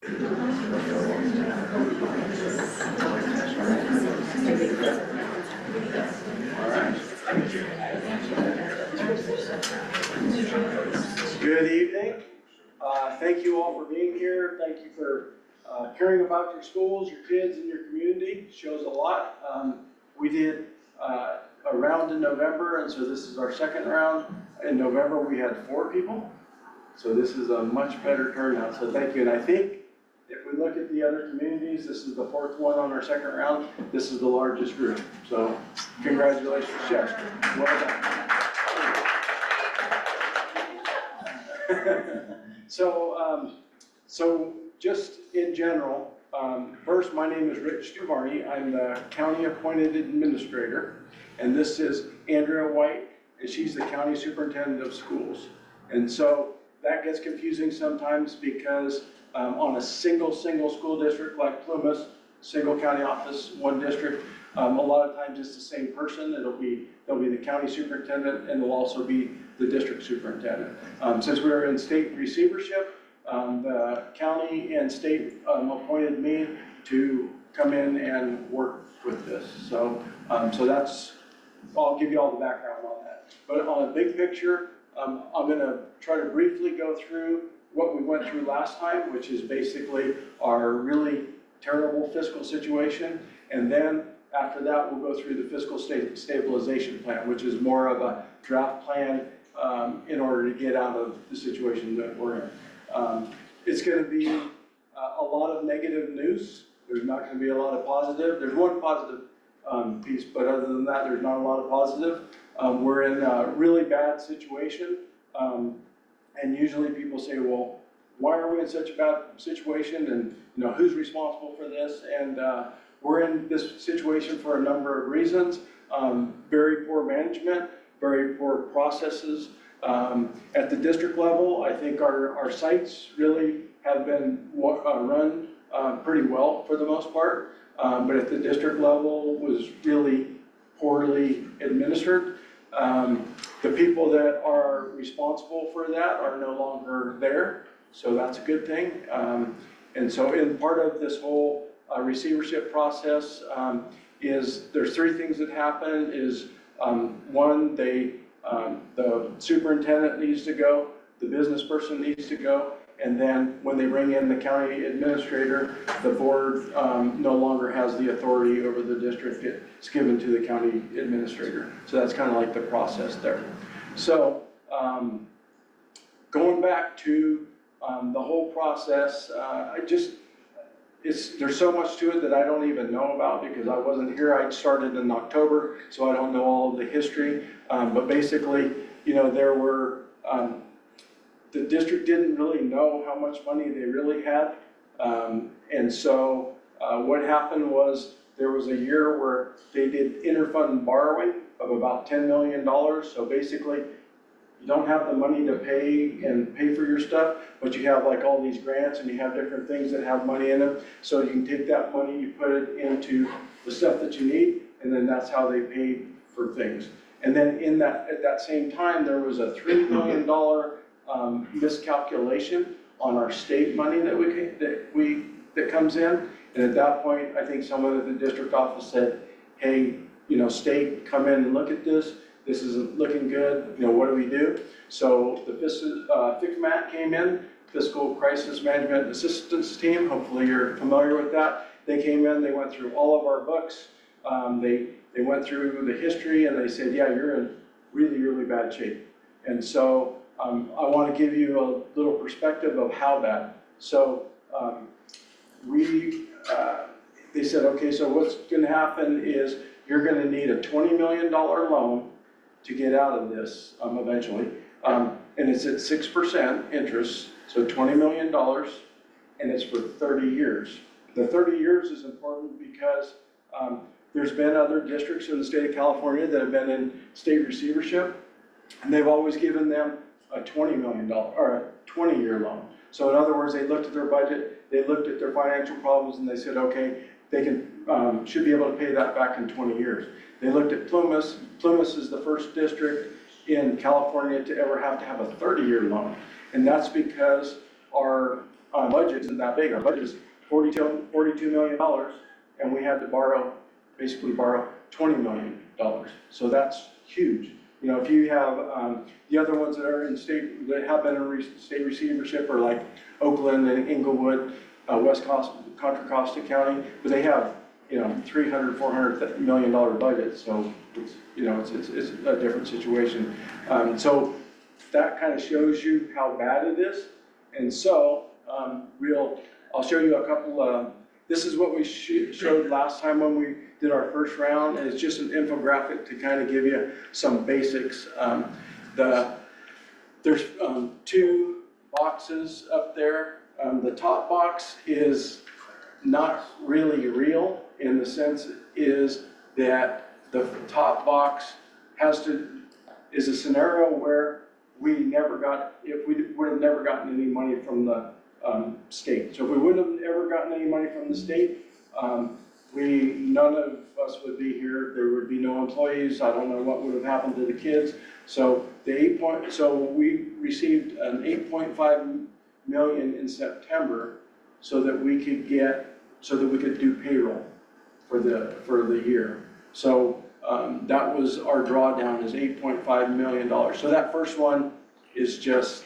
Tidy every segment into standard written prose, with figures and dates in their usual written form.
Good evening. Thank you all for being here. Thank you for caring about your schools, your kids, and your community. It shows a lot. We did a round in November, and so this is our second round. In November, we had 4 people. So this is a much better turnout, so thank you. And I think if we look at the other communities, this is the 4th one on our second round. This is the largest group. So congratulations, Chester. Well done. So just in general, first, my name is Rich Duvarney. I'm the county appointed administrator, and this is Andrea White, and she's the county superintendent of schools. And so that gets confusing sometimes because on a single school district like Plumas, single county office, one district, a lot of times it's the same person. They'll be the county superintendent, and they'll also be the district superintendent. Since we're in state receivership, the county and state appointed me to come in and work with this. So, so that's, I'll give you all the background on that. But on a big picture, I'm gonna try to briefly go through what we went through last time, which is basically our really terrible fiscal situation. And then after that, we'll go through the fiscal stabilization plan, which is more of a draft plan in order to get out of the situation that we're in. It's going to be a lot of negative news. There's not going to be a lot of positive. There's one positive piece, but other than that, there's not a lot of positive. We're in a really bad situation, and usually people say, well, why are we in such a bad situation, and who's responsible for this? And we're in this situation for a number of reasons. Very poor management, very poor processes. At the district level, I think our sites really have been run pretty well for the most part, but at the district level was really poorly administered. The people that are responsible for that are no longer there, so that's a good thing. And so in part of this whole receivership process is there's 3 things that happen. Is one, the superintendent needs to go, the business person needs to go, and then when they bring in the county administrator, the board no longer has the authority over the district. It's given to the county administrator. So that's kind of like the process there. So going back to the whole process, there's so much to it that I don't even know about because I wasn't here. I started in October, so I don't know all of the history. But basically, there were, the district didn't really know how much money they really had. And so what happened was there was a year where they did interfund borrowing of about $10 million. So basically, you don't have the money to pay for your stuff, but you have like all these grants and you have different things that have money in them. So you can take that money, you put it into the stuff that you need, and then that's how they paid for things. And then at that same time, there was a $3 million miscalculation on our state money that comes in. And at that point, I think someone at the district office said, hey, state, come in and look at this. This isn't looking good. What do we do? So the FCMAT came in, Fiscal Crisis Management Assistance Team. Hopefully you're familiar with that. They came in, they went through all of our books. They went through the history and they said, yeah, you're in really, really bad shape. And so I want to give you a little perspective of how that. So they said, okay, so what's going to happen is you're going to need a $20 million loan to get out of this eventually. And it's at 6% interest, so $20 million, and it's for 30 years. The 30 years is important because there's been other districts in the state of California that have been in state receivership, and they've always given them a $20 million or a 20-year loan. So in other words, they looked at their budget, they looked at their financial problems, and they said, okay, they should be able to pay that back in 20 years. They looked at Plumas. Plumas is the first district in California to ever have a 30-year loan. And that's because our budget isn't that big. Our budget is $42 million, and we had to basically borrow $20 million. So that's huge. You know, if you have the other ones that are in state, that have been in state receivership are like Oakland and Inglewood, Contra Costa County, but they have, you know, $300, $400 million budgets. So it's, you know, it's a different situation. So that kind of shows you how bad it is. And so I'll show you a couple. This is what we showed last time when we did our first round, and it's just an infographic to kind of give you some basics. There's 2 boxes up there. The top box is not really real in the sense is that the top box is a scenario where we would have never gotten any money from the state. So if we wouldn't have ever gotten any money from the state, none of us would be here. There would be no employees. I don't know what would have happened to the kids. So we received an $8.5 million in September so that we could do payroll for the year. So that was our drawdown, is $8.5 million. So that first one is just,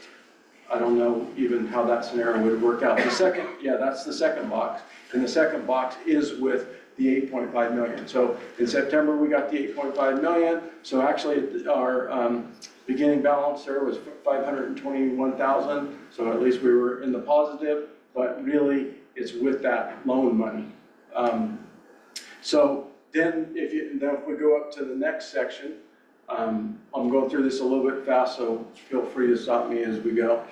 I don't know even how that scenario would work out. The second, that's the second box. And the second box is with the $8.5 million. So in September, we got the $8.5 million. So actually our beginning balance there was $521,000. So at least we were in the positive, but really it's with that loan money. So then if we go up to the next section, I'm going through this a little bit fast, so feel free to stop me as we go.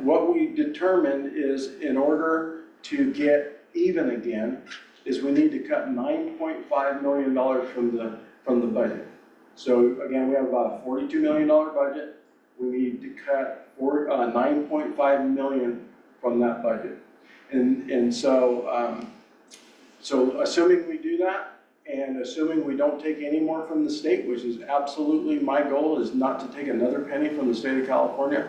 What we determined is, in order to get even again, is we need to cut $9.5 million from the budget. So again, we have about a $42 million budget. We need to cut $9.5 million from that budget. And so assuming we do that, and assuming we don't take any more from the state, which is absolutely my goal, is not to take another penny from the state of California.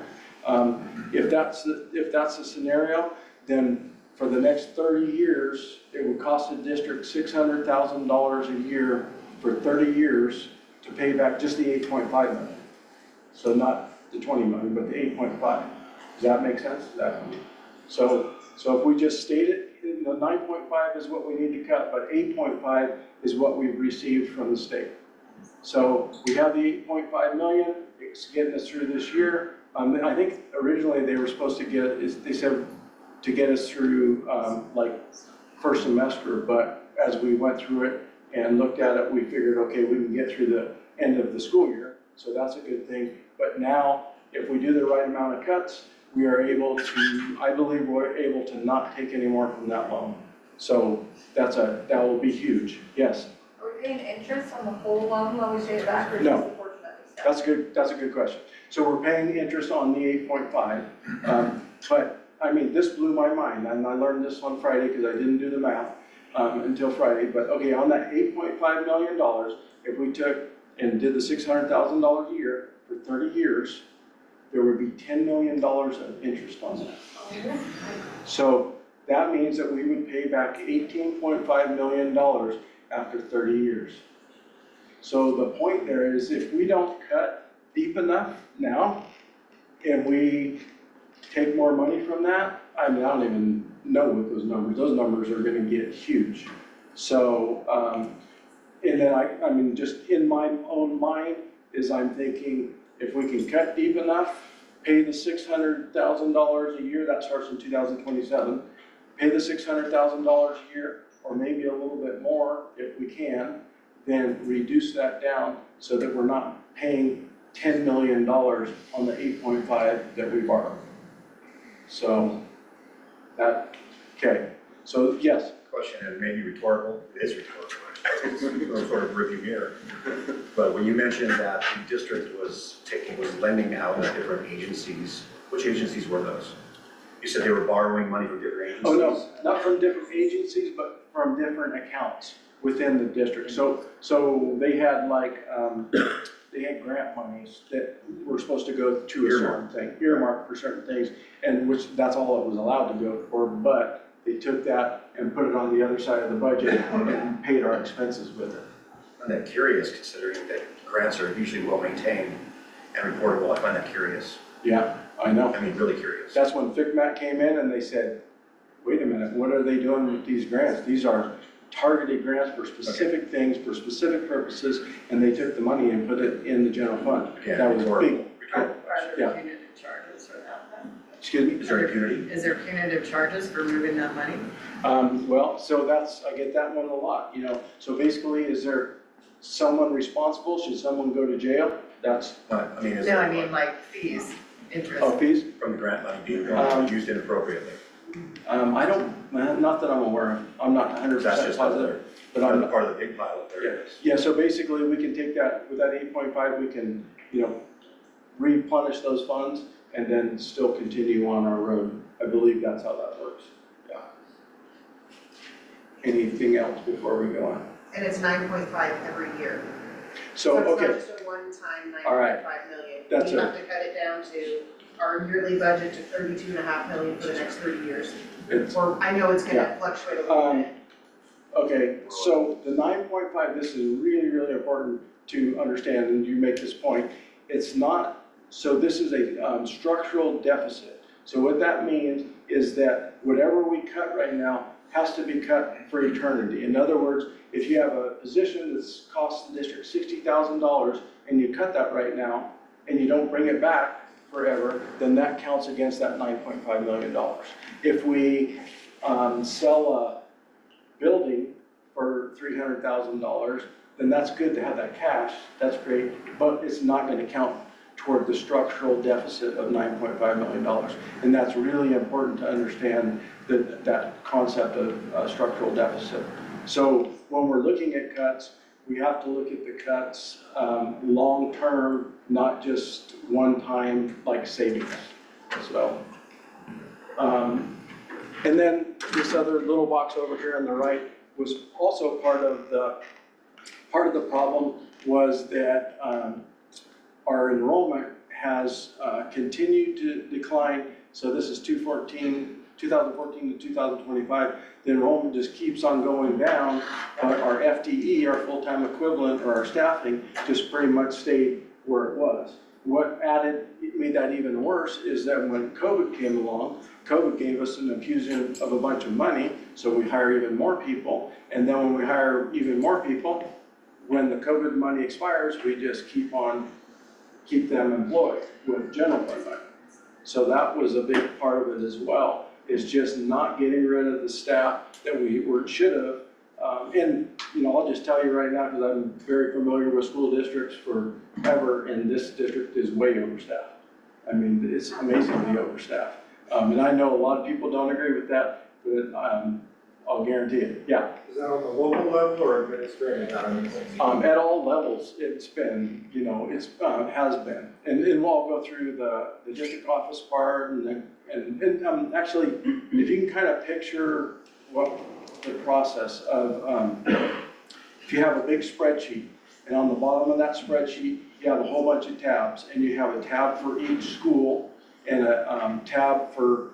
If that's the scenario, then for the next 30 years, it would cost the district $600,000 a year for 30 years to pay back just the $8.5 million. So not the $20 million, but the $8.5. Does that make sense? So if we just state it, 9.5 is what we need to cut, but 8.5 is what we've received from the state. So we have the 8.5 million, it's getting us through this year. I think originally they were supposed to they said to get us through like first semester, but as we went through it and looked at it, we figured, okay, we can get through the end of the school year, so that's a good thing. But now, if we do the right amount of cuts, we are able to, I believe we're able to not take any more from that loan. So that will be huge. Yes? Are we paying interest on the whole loan when we pay it back, or No. just the portion that we start? That's a good question. So we're paying interest on the 8.5, but I mean, this blew my mind, and I learned this on Friday because I didn't do the math until Friday. But okay, on that $8.5 million, if we took and did the $600,000 a year for 30 years, there would be $10 million of interest on that. So that means that we would pay back $18.5 million after 30 years. So the point there is, if we don't cut deep enough now, and we take more money from that, I mean, I don't even know what those numbers are going to get huge. So, and then I mean, just in my own mind is I'm thinking, if we can cut deep enough, pay the $600,000 a year, that starts in 2027, pay the $600,000 a year, or maybe a little bit more if we can, then reduce that down so that we're not paying $10 million on the 8.5 that we borrowed. So okay. So yes. Question, and maybe rhetorical, it is rhetorical. Some sort of review here. But when you mentioned that the district was lending out to different agencies, which agencies were those? You said they were borrowing money from different agencies? Oh no, not from different agencies, but from different accounts within the district. So they had like they had grant monies that were supposed to go to a certain thing, earmarked for certain things, and which, that's all it was allowed to go for, but they took that and put it on the other side of the budget and paid our expenses with it. I'm that curious, considering that grants are usually well-maintained and reportable. I find that curious. Yeah, I know. I mean, really curious. That's when FICMAT came in and they said, wait a minute, what are they doing with these grants? These are targeted grants for specific things, for specific purposes, and they took the money and put it in the general fund. Yeah, That was reportable. big. Are Yeah. there punitive charges for that then? Excuse me? Is there impunity? Is there punitive charges for moving that money? Well, so I get that one a lot, you know. So basically, is there someone responsible? Should someone go to jail? That's, I mean, is No, I there mean like fees, interest. oh, fees? from the grant money being used inappropriately? I don't, not that I'm aware of. I'm not 100% That's just positive, but I'm not. part of the big pile if there is. Yeah, so basically, we can take that, with that 8.5, we can, you know, replenish those funds and then still continue on our road. I believe that's how that works. Yeah. Anything else before we go on? And it's 9.5 every year. So, it's okay, not just a one-time All right. 9.5 million. That's We it. have to cut it down to our yearly budget to 32.5 million for the next 30 years. it's, Or I know it's Yeah. gonna fluctuate a little bit. okay, so the 9.5, this is really, really important to understand, and you make this point. It's not, so this is a structural deficit. So what that means is that whatever we cut right now has to be cut for eternity. In other words, if you have a position that's cost the district $60,000 and you cut that right now and you don't bring it back forever, then that counts against that $9.5 million. If we sell a building for $300,000, then that's good to have that cash, that's great, but it's not going to count toward the structural deficit of $9.5 million. And that's really important to understand that concept of structural deficit. So when we're looking at cuts, we have to look at the cuts long-term, not just one-time like savings. So, and then this other little box over here on the right was also part of the problem was that our enrollment has continued to decline. So this is 2014 to 2025. The enrollment just keeps on going down, but our FTE, our full-time equivalent, or our staffing, just pretty much stayed where it was. What made that even worse is that when COVID came along, COVID gave us an infusion of a bunch of money, so we hire even more people. And then when we hire even more people, when the COVID money expires, we just keep them employed with general fund money. So that was a big part of it as well, is just not getting rid of the staff that we should have. And, you know, I'll just tell you right now, because I'm very familiar with school districts forever, and this district is way overstaffed. I mean, it's amazingly overstaffed. And I know a lot of people don't agree with that, but I'll guarantee it, yeah. Is that on the local level or administrative? At all levels, it's been, you know, has been. And we'll go through the district office part and actually, if you can kind of picture what the process of, if you have a big spreadsheet and on the bottom of that spreadsheet, you have a whole bunch of tabs and you have a tab for each school and a tab for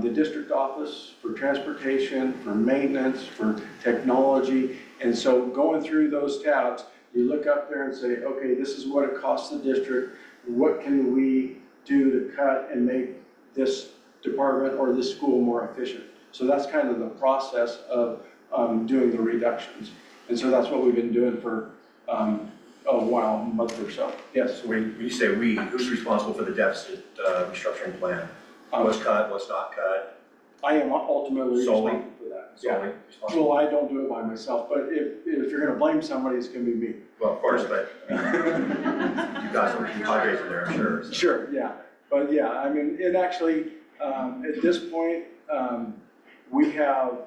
the district office, for transportation, for maintenance, for technology. And so going through those tabs, you look up there and say, okay, this is what it costs the district. What can we do to cut and make this department or this school more efficient? So that's kind of the process of doing the reductions. And so that's what we've been doing for a while, a month or so. Yes? So when you say we, who's responsible for the deficit restructuring plan? What's cut, what's not cut? I am ultimately Solely? responsible for that. Solely responsible? Well, I don't do it by myself, but if you're gonna blame somebody, it's gonna be me. Well, of course, but you've got some compadres in there, I'm sure. So. Sure, yeah. But yeah, I mean, and actually, at this point, we have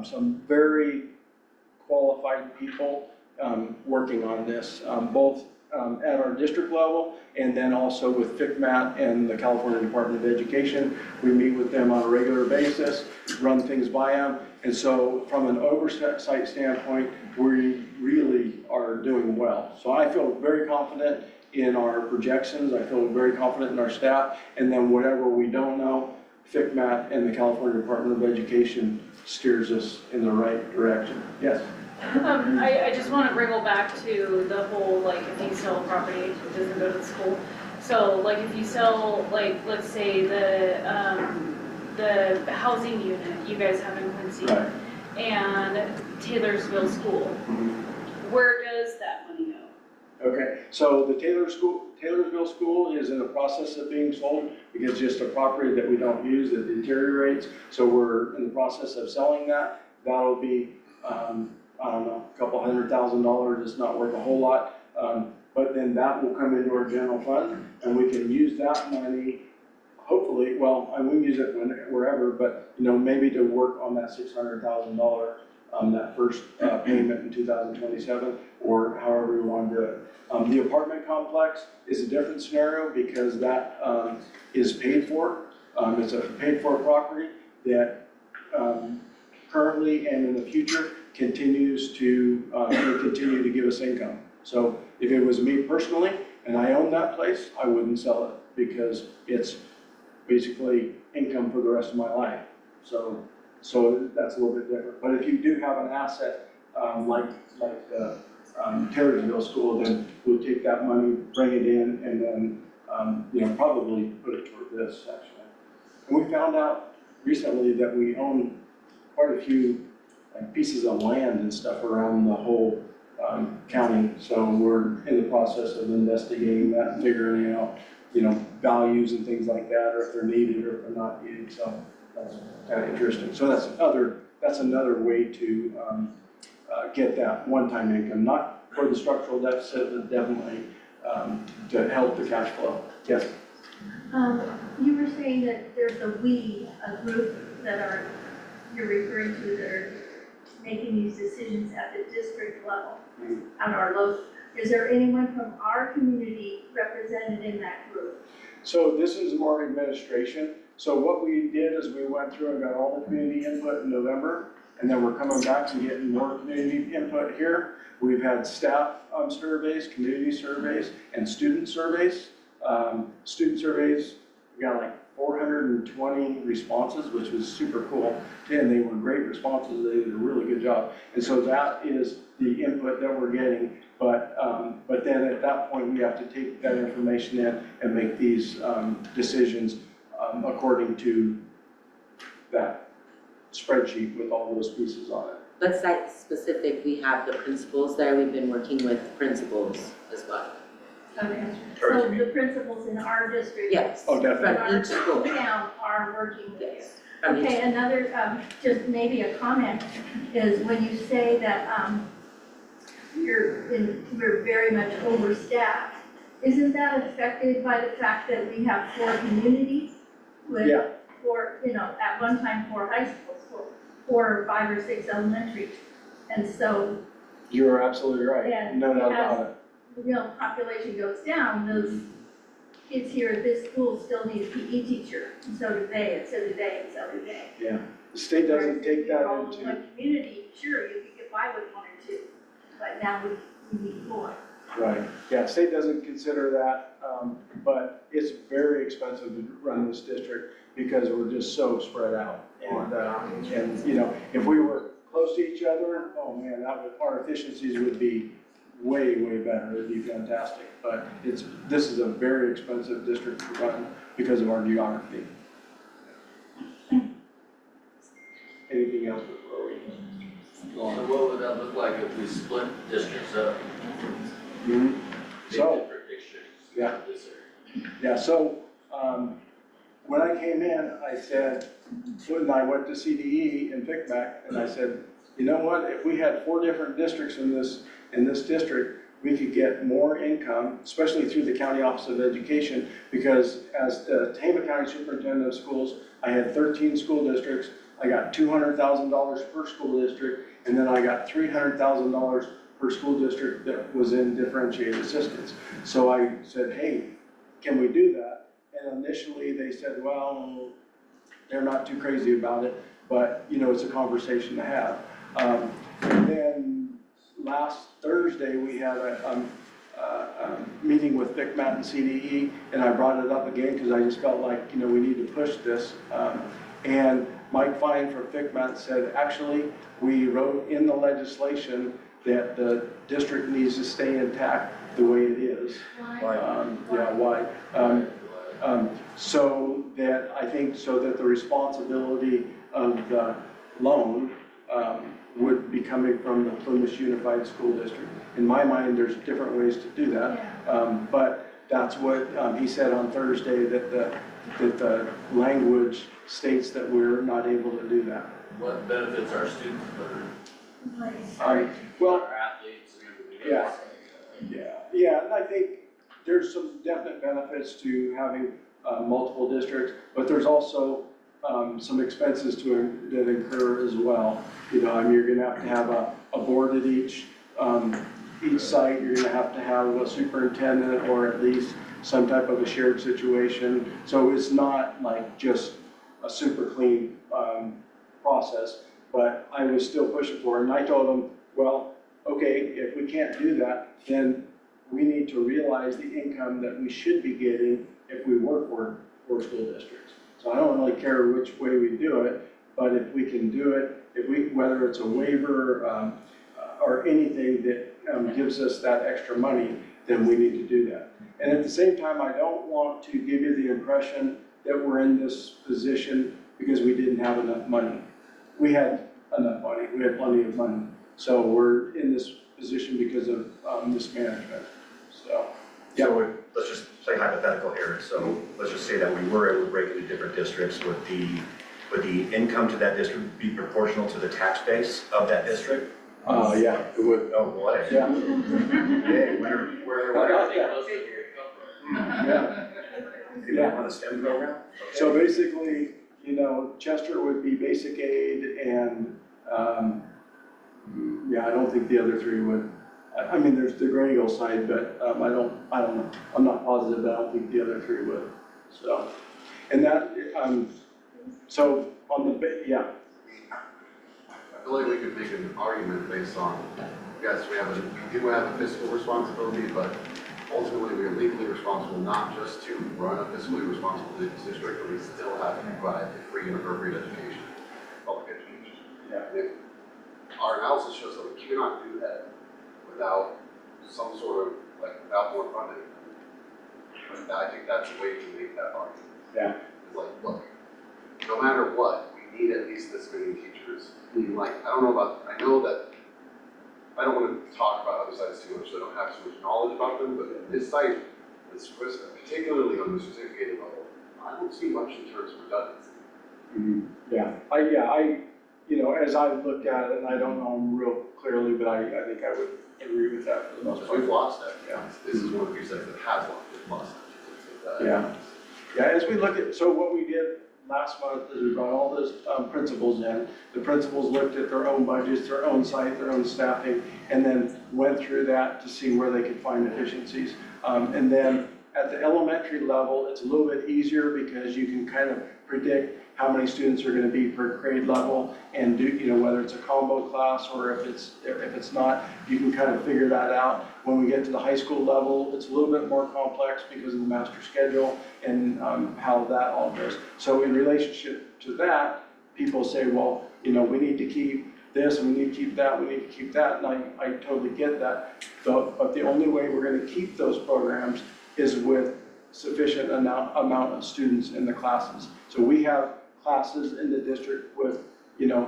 some very qualified people working on this, both at our district level and then also with FICMAT and the California Department of Education. We meet with them on a regular basis, run things by them. And so from an oversight standpoint, we really are doing well. So I feel very confident in our projections. I feel very confident in our staff. And then whatever we don't know, FICMAT and the California Department of Education steers us in the right direction. Yes? I just want to wriggle back to the whole, like, if you sell a property, it doesn't go to the school. So, like, if you sell, like, let's say the housing unit you guys have in Quincy Right. and Taylorsville School, where does that money go? Okay, so the Taylorsville School is in the process of being sold because it's just a property that we don't use that deteriorates. So we're in the process of selling that. That'll be, I don't know, a couple $100,000. It's not worth a whole lot. But then that will come into our general fund and we can use that money, hopefully, well, we can use it wherever, but, you know, maybe to work on that $600,000, that first payment in 2027, or however you want to do it. The apartment complex is a different scenario because that is paid for. It's a paid for property that currently and in the future continues to continue to give us income. So if it was me personally and I owned that place, I wouldn't sell it because it's basically income for the rest of my life. So that's a little bit different. But if you do have an asset like the Taylorsville School, then we'll take that money, bring it in, and then you know, probably put it toward this actually. And we found out recently that we own quite a few pieces of land and stuff around the whole county. So we're in the process of investigating that and figuring out, you know, values and things like that, or if they're needed or if they're not needed. So that's kind of interesting. So that's another way to get that one-time income, not for the structural deficit, but definitely to help the cash flow. Yes? You were saying that there's a group that you're referring to that are making these decisions at the district level, on our local. Is there anyone from our community represented in that group? So this is more administration. So what we did is we went through and got all the community input in November, and then we're coming back and getting more community input here. We've had staff surveys, community surveys, and student surveys. Student surveys, we got like 420 responses, which was super cool. And they were great responses. They did a really good job. And so that is the input that we're getting. But then at that point, we have to take that information in and make these decisions according to that spreadsheet with all those pieces on it. Let's site specific, we have the principals there, we've been working with principals as well. Okay, so the principals in our district. Yes, Oh, definitely. from each school. Town are working with you. Yes, from each. Okay, another, just maybe a comment is when you say that we're very much overstaffed, isn't that affected by the fact that we have 4 communities with Yeah. 4, you know, at one time 4 high schools, 4 or 5 or 6 elementaries, and so, You're absolutely right. Yeah, No doubt about it. you know, population goes down, those kids here at this school still need a PE teacher, and so do they, and so do they, and so do they. Yeah. The state doesn't Whereas if take we were that all in into. one community, sure, you could get by with 1 or 2, but now we need 4. Right, yeah, state doesn't consider that, but it's very expensive to run this district because we're just so spread out. And you know, if we were close to each other, oh man, our efficiencies would be way, way better. It'd be fantastic. But this is a very expensive district to run because of our geography. Anything else before we go So on? what would that look like if we split districts up? Mhm. Big So, different districts? Yeah. This area? yeah, so when I came in, I said, when I went to CDE and FICMAC, and I said, you know what, if we had 4 different districts in this district, we could get more income, especially through the County Office of Education, because as the Tama County Superintendent of Schools, I had 13 school districts. I got $200,000 per school district, and then I got $300,000 per school district that was in differentiated assistance. So I said, hey, can we do that? And initially they said, well, they're not too crazy about it, but you know, it's a conversation to have. And then last Thursday, we had meeting with FICMAT and CDE, and I brought it up again because I just felt like, we need to push this. And Mike Fine from FICMAT said, actually, we wrote in the legislation that the district needs to stay intact the way it is. Why? So that, I think, so that the responsibility of the loan would be coming from the Plymouth Unified School District. In my mind, there's different ways to do that, but that's what he said on Thursday, that the language states that we're not able to do that. What benefits our students, Well, our athletes? Yeah, and I think there's some definite benefits to having multiple districts, but there's also some expenses that incur as well. You're gonna have to a board at each site, you're gonna have to have a superintendent or at least some type of a shared situation. So it's not like just a super clean process, but I was still pushing for it. And I told them, well, okay, if we can't do that, then we need to realize the income that we should be getting if we work for school districts. So I don't really care which way we do it, but if we can do it, whether it's a waiver or anything that gives us that extra money, then we need to do that. And at the same time, I don't want to give you the impression that we're in this position because we didn't have enough money. We had enough money, we had plenty of money. So we're in this position because of mismanagement, so. Yeah. So let's just play hypothetical here. So let's just say that we were able to break into different districts. Would the income to that district be proportional to the tax base of that district? Yeah, it would. Oh, boy. Yeah. Hey, where Where do you think most of it come from? Yeah. people on the STEM program? So basically, Chester would be basic aid and, I don't think the other three would. I mean, there's the Green Eagle side, but I don't know. I'm not positive, but I don't think the other three would. So, and that, so on the, I feel like we could make an argument based on, yes, we do have a fiscal responsibility, but ultimately we are legally responsible not just to run a fiscally responsible district, but we still have to provide a free and appropriate education, public education. Yeah. If our analysis shows that we cannot do that without some sort of, without more funding. And I think that's a way to make that argument. Yeah. It's like, look, no matter what, we need at least this many teachers. I know that, I don't want to talk about other sites too much, so I don't have too much knowledge about them, but this site, particularly on the certificated level, I don't see much in terms of redundancy. As I looked at it, and I don't know them real clearly, but I think I would agree with that for the most If part. we've lost that, Yeah. this is one of the few sites that has lost that. Yeah, as we look at, so what we did last month is we brought all those principals in. The principals looked at their own budgets, their own site, their own staffing, and then went through that to see where they could find efficiencies. And then at the elementary level, it's a little bit easier because you can kind of predict how many students are going to be per grade level and do, whether it's a combo class or if it's not, you can kind of figure that out. When we get to the high school level, it's a little bit more complex because of the master schedule and how that all goes. So in relationship to that, people say, well, we need to keep this, and we need to keep that, we need to keep that, and I totally get that. But the only way we're going to keep those programs is with sufficient amount of students in the classes. So we have classes in the district with,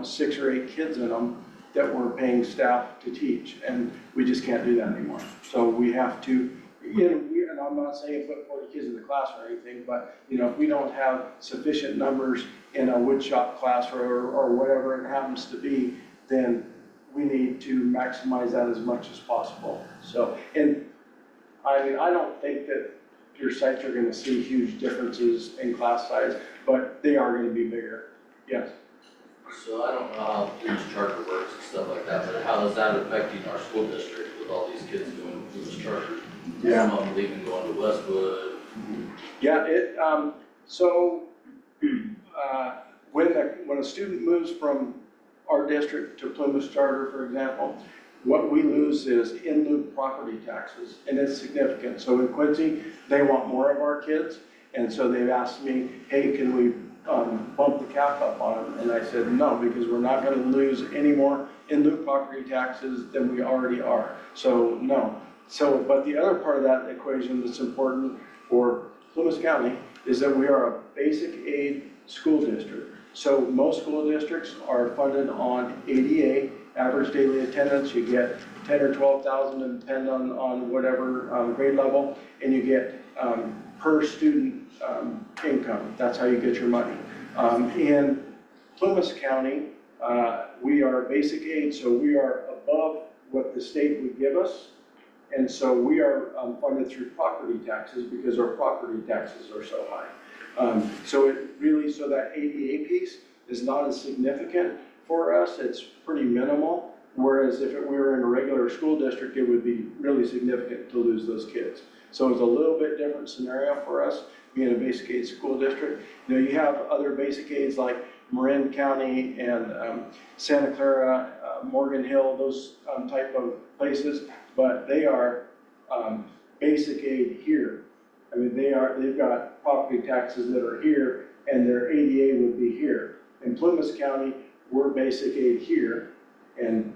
6 or 8 kids in them that we're paying staff to teach, and we just can't do that anymore. So we have to, and I'm not saying put 40 kids in the class or anything, but, if we don't have sufficient numbers in a woodshop class or whatever it happens to be, then we need to maximize that as much as possible. So, and I mean, I don't think that your sites are gonna see huge differences in class size, but they are gonna be bigger, yes. So I don't know how Blues Charter works and stuff like that, but how is that affecting our school district with all these kids going to Blues Charter? Yeah. Some of them leaving, going to Westwood. Yeah, when a student moves from our district to Plymouth Charter, for example, what we lose is in lieu property taxes, and it's significant. So in Quincy, they want more of our kids, and so they've asked me, hey, can we bump the cap up on them? And I said, no, because we're not gonna lose any more in lieu property taxes than we already are. So, no. So, but the other part of that equation that's important for Plymouth County is that we are a basic aid school district. So most school districts are funded on ADA, average daily attendance. You get 10 or 12,000 and depend on whatever grade level, and you get per student income. That's how you get your money. In Plymouth County, we are basic aid, so we are above what the state would give us. And so we are funded through property taxes because our property taxes are so high. So it really, so that ADA piece is not as significant for us. It's pretty minimal. Whereas if we were in a regular school district, it would be really significant to lose those kids. So it's a little bit different scenario for us being a basic aid school district. You know, you have other basic aids like Marin County and Santa Clara, Morgan Hill, those type of places, but they are basic aid here. I mean, they've got property taxes that are here, and their ADA would be here. In Plymouth County, we're basic aid here, and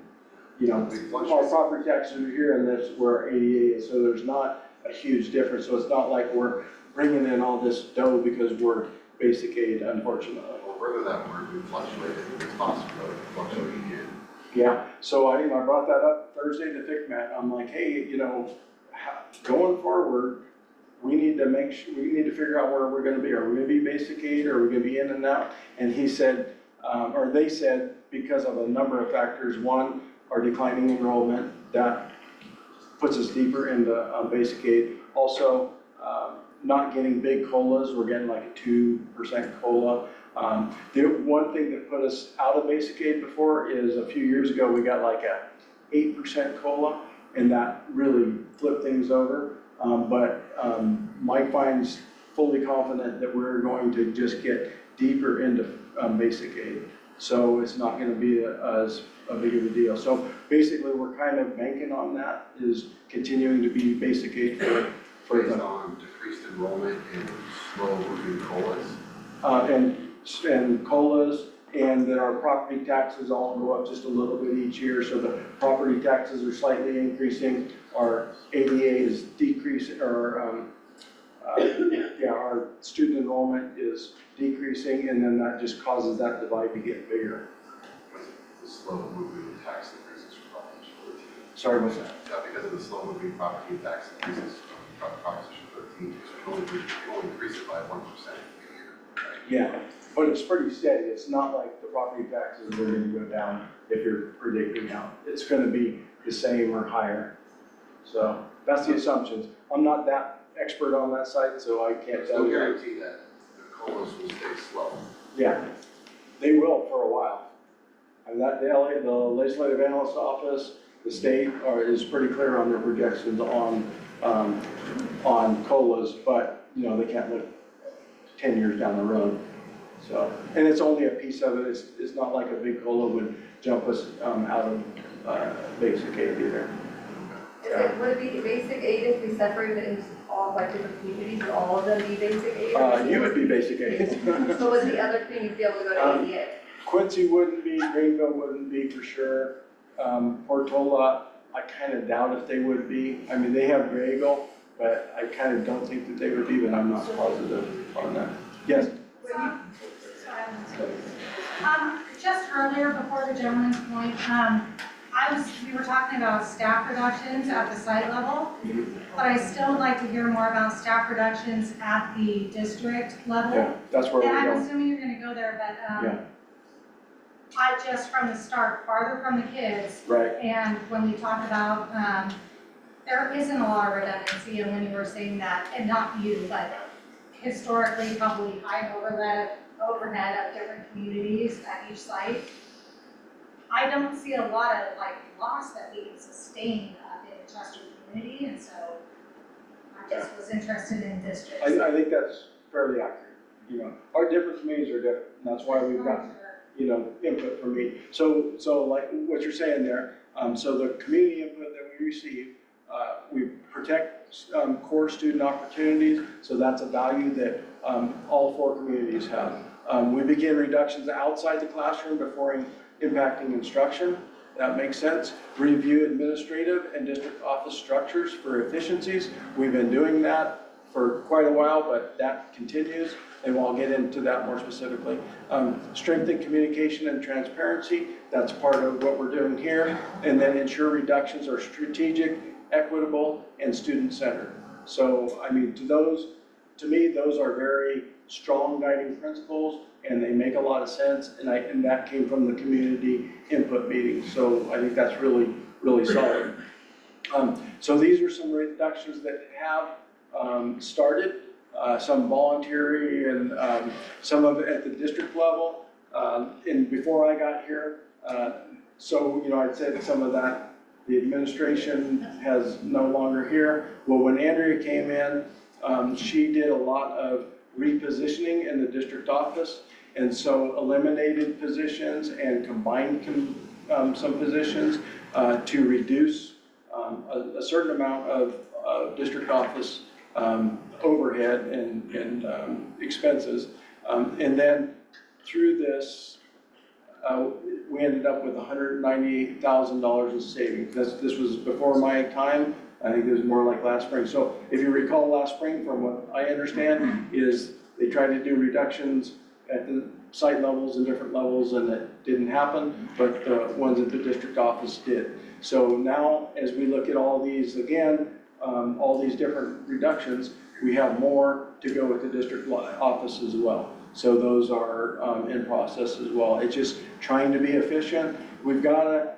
you know, our property taxes are here, and that's where our ADA is. So there's not a huge difference. So it's not like we're bringing in all this dough because we're basic aid, unfortunately. Well, further that word, we fluctuated, it's possible to fluctuate again. Yeah, so I brought that up Thursday to ThickMat. I'm like, hey, you know, going forward, we need to make sure, we need to figure out where we're gonna be. Are we gonna be basic aid, or are we gonna be in and out? And he said, or they said, because of a number of factors. One, our declining enrollment, that puts us deeper into basic aid. Also, not getting big COLAs, we're getting like a 2% COLA. The one thing that put us out of basic aid before is a few years ago, we got like a 8% COLA, and that really flipped things over. But Mike Fine's fully confident that we're going to just get deeper into basic aid. So it's not gonna be as big of a deal. So basically, we're kind of banking on that, is continuing to be basic aid for Based the, on decreased enrollment and slow moving COLAs. and COLAs, and that our property taxes all go up just a little bit each year. So the property taxes are slightly increasing, our ADA is decreasing, or our student enrollment is decreasing, and then that just causes that divide to get bigger. The slow moving tax increases for Proposition 13. Sorry, what's that? Yeah, because of the slow moving property tax increases from Proposition 13, so you can only increase it by 1% a year, right? Yeah, but it's pretty steady. It's not like the property taxes are gonna go down if you're predicting now. It's gonna be the same or higher. So that's the assumptions. I'm not that expert on that side, so I can't There's tell no you. guarantee that the COLAs will stay slow. Yeah, they will for a while. And that, the Legislative Analyst Office, the state is pretty clear on their projections on COLAs, but, you know, they can't look 10 years down the road. So, and it's only a piece of it. It's not like a big COLA would jump us out of basic aid either. Would it be basic aid if we separated it into all like different communities, would all of them be basic aid? You would be basic aid. So would the other communities be able to go to ADA? Quincy wouldn't be, Greenville wouldn't be for sure. Portola, I kind of doubt if they would be. I mean, they have Grayville, but I kind of don't think that they would be, but I'm not positive on that. Yes? Just earlier, before the gentleman's point, we were talking about staff reductions at the site level, but I still would like to hear more about staff reductions at the district level. Yeah, that's where And we're I'm going. assuming you're gonna go there, but, Yeah. I just from the start, farther from the kids, Right. and when we talk about, there isn't a lot of redundancy, and when you were saying that, and not you, but historically, probably high overhead of different communities at each site. I don't see a lot of like loss that we can sustain in the Chester community, and so I just was interested in districts. I think that's fairly accurate. You know, our different communities are different, and that's why we've got, you know, input from me. So like what you're saying there, So the community input that we receive, we protect core student opportunities, so that's a value that all 4 communities have. We begin reductions outside the classroom before impacting instruction. That makes sense. Review administrative and district office structures for efficiencies. We've been doing that for quite a while, but that continues, and I'll get into that more specifically. Strengthen communication and transparency. That's part of what we're doing here. And then ensure reductions are strategic, equitable, and student-centered. So, I mean, to me, those are very strong guiding principles, and they make a lot of sense, and that came from the community input meeting. So I think that's really, really solid. So these are some reductions that have started, some voluntary and some of it at the district level. And before I got here, so, you know, I'd said some of that, the administration has no longer here. Well, when Andrea came in, she did a lot of repositioning in the district office, and so eliminated positions and combined some positions to reduce a certain amount of district office overhead and expenses. And then through this, we ended up with $198,000 in savings. This was before my time. I think it was more like last spring. So if you recall last spring, from what I understand, is they tried to do reductions at the site levels and different levels, and it didn't happen, but the ones at the district office did. So now, as we look at all these again, all these different reductions, we have more to go with the district office as well. So those are in process as well. It's just trying to be efficient. We've got to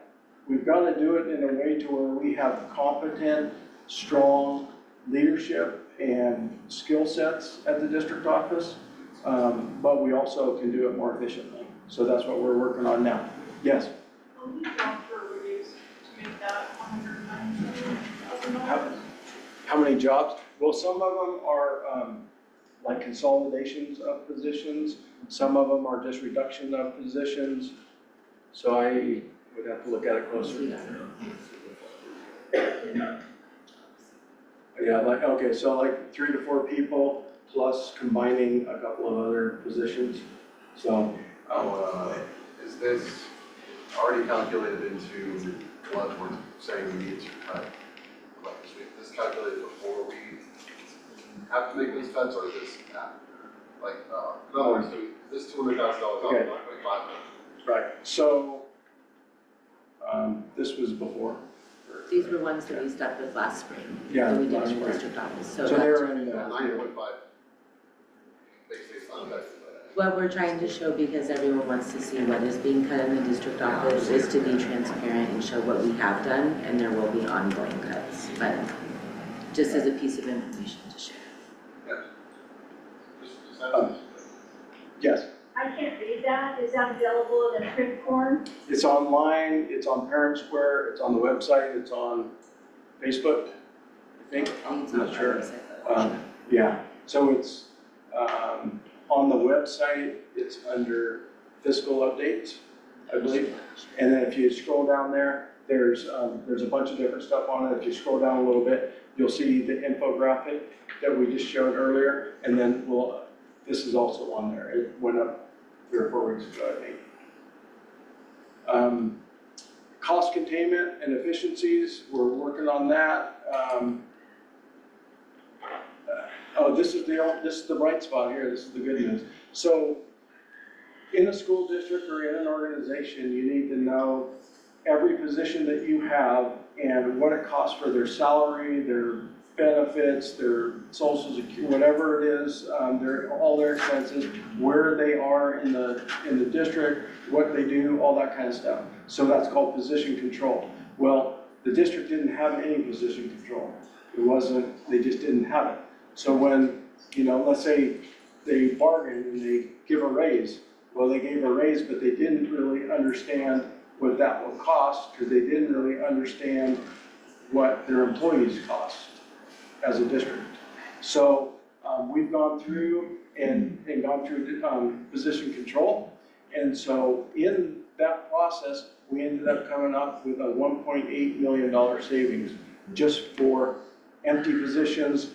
do it in a way to where we have competent, strong leadership and skill sets at the district office, but we also can do it more efficiently. So that's what we're working on now. Yes? How many jobs were reduced to make that $197,000? How many jobs? Well, some of them are like consolidations of positions. Some of them are just reduction of positions. So I would have to look at it closer. Yeah, like, okay, so like 3 to 4 people plus combining a couple of other positions. So, Is this already calculated into what we're saying we need to cut? Like, is this calculated before we have to make these cuts, or is this after? Like, in other words, is this $200,000 off, Okay. not like $500,000? right, so this was before. These were ones that we stuck with last spring. Yeah, That we did last in the spring. district office, So so they're that's in the, 9.5. Basically, it's unaffected by that. what we're trying to show, because everyone wants to see what is being cut in the district office, is to be transparent and show what we have done, and there will be ongoing cuts, but just as a piece of information to share. Yeah. Just that. yes. I can't read that. Is that available in a print form? It's online, it's on Parent Square, it's on the website, it's on Facebook, I think, I'm not sure. Yeah, so it's on the website, it's under fiscal updates, I believe. And then if you scroll down there, there's a bunch of different stuff on it. If you scroll down a little bit, you'll see the infographic that we just showed earlier, and then this is also on there. It went up 3 or 4 weeks ago, I think. Cost containment and efficiencies, we're working on that. This is the bright spot here, this is the good news. So in a school district or in an organization, you need to know every position that you have and what it costs for their salary, their benefits, their social security, whatever it is, all their expenses, where they are in the district, what they do, all that kind of stuff. So that's called position control. Well, the district didn't have any position control. They just didn't have it. So when, let's say they bargain and they give a raise, well, they gave a raise, but they didn't really understand what that would cost, because they didn't really understand what their employees cost as a district. So we've gone through and gone through position control, And so in that process, we ended up coming up with a $1.8 million savings just for empty positions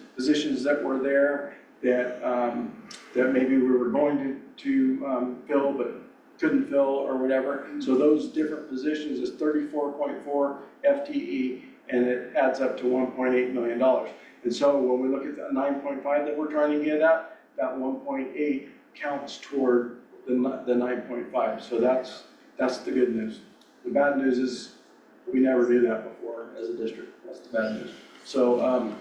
that were there that maybe we were going to fill but couldn't fill or whatever. So those different positions is 34.4 FTE, and it adds up to $1.8 million. And so when we look at the 9.5 that we're trying to get at, that 1.8 counts toward the 9.5. So that's the good news. The bad news is we never knew that before as a district. That's the bad news. So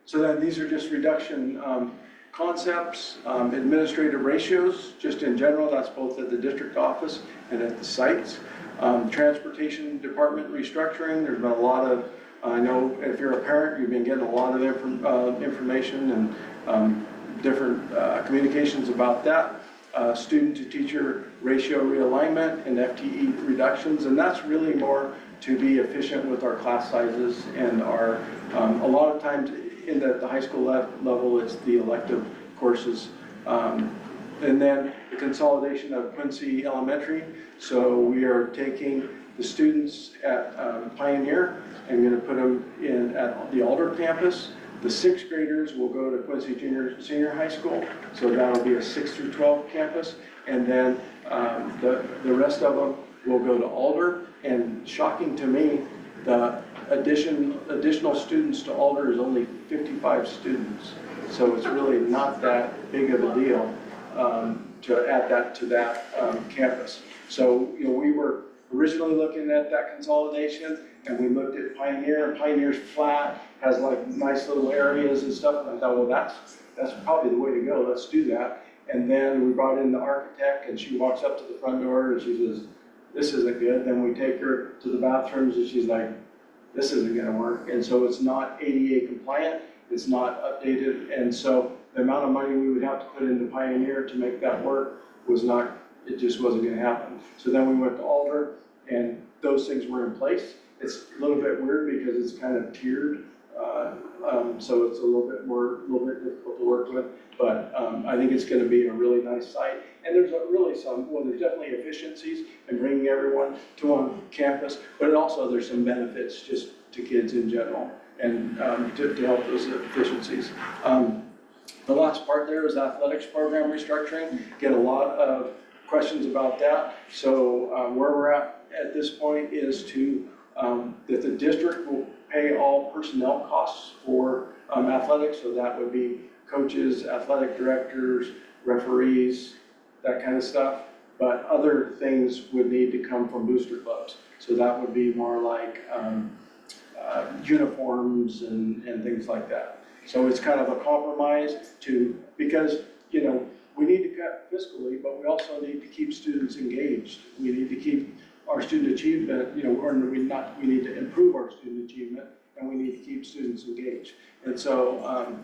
so then these are just reduction concepts, administrative ratios, just in general. That's both at the district office and at the sites. Transportation department restructuring. There's been a lot of, I know if you're a parent, you've been getting a lot of information and different communications about that. Student to teacher ratio realignment and FTE reductions, and that's really more to be efficient with our class sizes and our, a lot of times in the high school level, it's the elective courses. And then the consolidation of Quincy Elementary. So we are taking the students at Pioneer and going to put them in at the Alder campus. The 6th graders will go to Quincy Senior High School, so that'll be a 6 through 12 campus. And then the rest of them will go to Alder. And shocking to me, the additional students to Alder is only 55 students. So it's really not that big of a deal to add that to that campus. So we were originally looking at that consolidation, and we looked at Pioneer, and Pioneer's flat, has like nice little areas and stuff, and I thought, well, that's probably the way to go, let's do that. And then we brought in the architect, and she walks up to the front door, and she says, this isn't good. Then we take her to the bathrooms, and she's like, this isn't gonna work. And so it's not ADA compliant, it's not updated, and so the amount of money we would have to put into Pioneer to make that work was not, it just wasn't gonna happen. So then we went to Alder, and those things were in place. It's a little bit weird because it's kind of tiered, so it's a little bit difficult to work with, but I think it's gonna be a really nice site. And there's there's definitely efficiencies in bringing everyone to one campus, but also there's some benefits just to kids in general and to help those efficiencies. The last part there is athletics program restructuring. Get a lot of questions about that. So where we're at this point is to that the district will pay all personnel costs for athletics. So that would be coaches, athletic directors, referees, that kind of stuff. But other things would need to come from booster clubs. So that would be more like uniforms and things like that. So it's kind of a compromise because we need to cut fiscally, but we also need to keep students engaged. We need to keep our student achievement, we need to improve our student achievement, and we need to keep students engaged. And so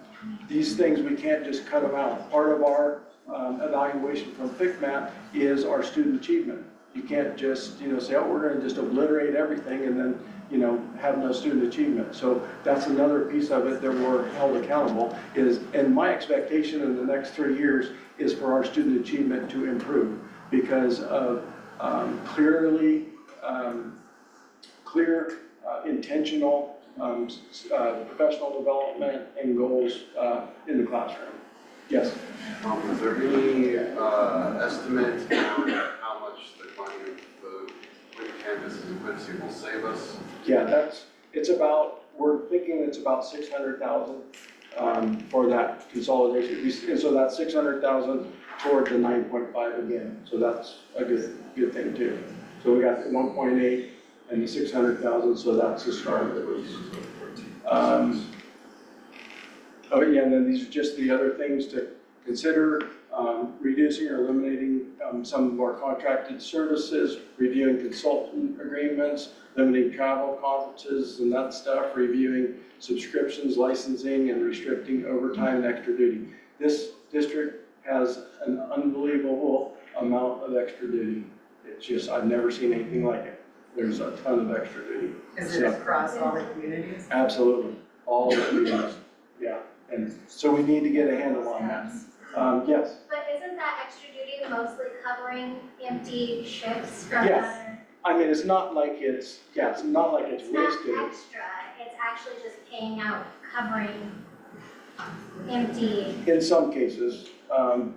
these things, we can't just cut them out. Part of our evaluation from FICMAT is our student achievement. You can't just, say, oh, we're gonna just obliterate everything and then, have no student achievement. So that's another piece of it that we're held accountable and my expectation in the next 3 years is for our student achievement to improve because of clear, intentional professional development and goals in the classroom. Yes? Is there any estimate on how much the climate of the campuses in Quincy will save us? Yeah, we're thinking it's about 600,000 for that consolidation. And so that's 600,000 toward the 9.5 again. So that's a good thing too. So we got the 1.8 and the 600,000, so that's the start. Oh yeah, and then these are just the other things to consider, reducing or eliminating some of our contracted services, reviewing consultant agreements, limiting travel, conferences and that stuff, reviewing subscriptions, licensing, and restricting overtime and extra duty. This district has an unbelievable amount of extra duty. It's just, I've never seen anything like it. There's a ton of extra duty. Is it across all the communities? Absolutely, all the communities, yeah. And so we need to get a handle on that. Yes, But isn't that extra duty mostly covering empty shifts from Yes. other? I mean, it's not like it's not like it's It's not wasted. extra, it's actually just paying out, covering empty. In some cases, in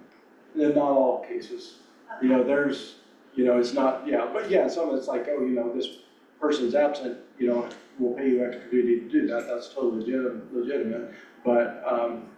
not all cases. You know, there's, it's not, but some of it's like, this person's absent, we'll pay you extra duty to do that, that's totally legitimate. But,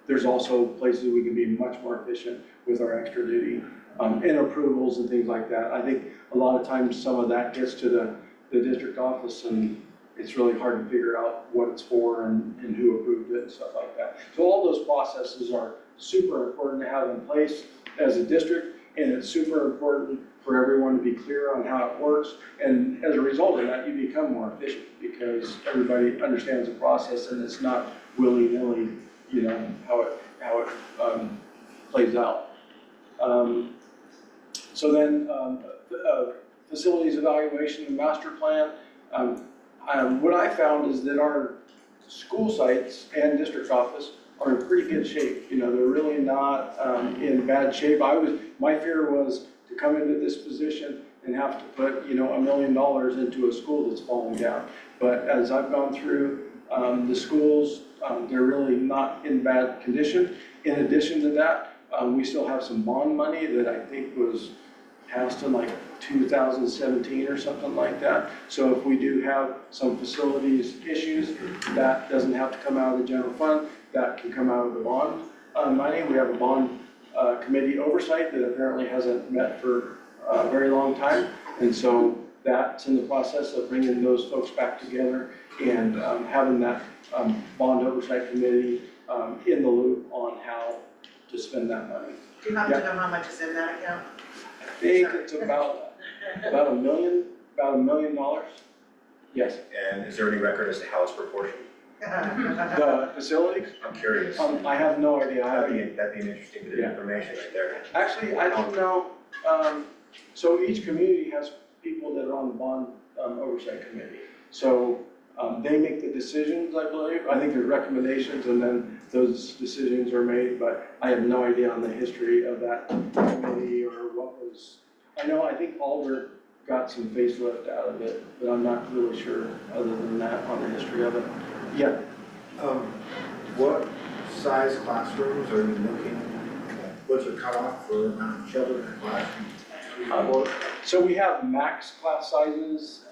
there's also places we can be much more efficient with our extra duty, and approvals and things like that. I think a lot of times some of that gets to the district office and it's really hard to figure out what it's for and who approved it and stuff like that. So all those processes are super important to have in place as a district, and it's super important for everyone to be clear on how it works. And as a result of that, you become more efficient because everybody understands the process and it's not willy-nilly, how it plays out. So then, facilities evaluation and master plan. What I found is that our school sites and district office are in pretty good shape. They're really not in bad shape. My fear was to come into this position and have to put, $1 million into a school that's falling down. But as I've gone through the schools, they're really not in bad condition. In addition to that, we still have some bond money that I think was passed in like 2017 or something like that. So if we do have some facilities issues, that doesn't have to come out of the general fund, that can come out of the bond money. We have a bond committee oversight that apparently hasn't met for a very long time. And so that's in the process of bringing those folks back together and having that bond oversight committee in the loop on how to spend that money. Do you happen to know how much is in that account? I think it's about $1 million. Yes. And is there any record as to how it's proportioned? The facilities? I'm curious. I have no idea. That'd be an interesting bit of information right there. Actually, I don't know. So each community has people that are on the bond oversight committee. So they make the decisions, I believe. I think there's recommendations and then those decisions are made, but I have no idea on the history of that committee or what was. I think Albert got some facelift out of it, but I'm not really sure other than that on the history of it. Yeah. What size classrooms are you looking at? What's the cutoff for amount of children in a classroom? So we have max class sizes,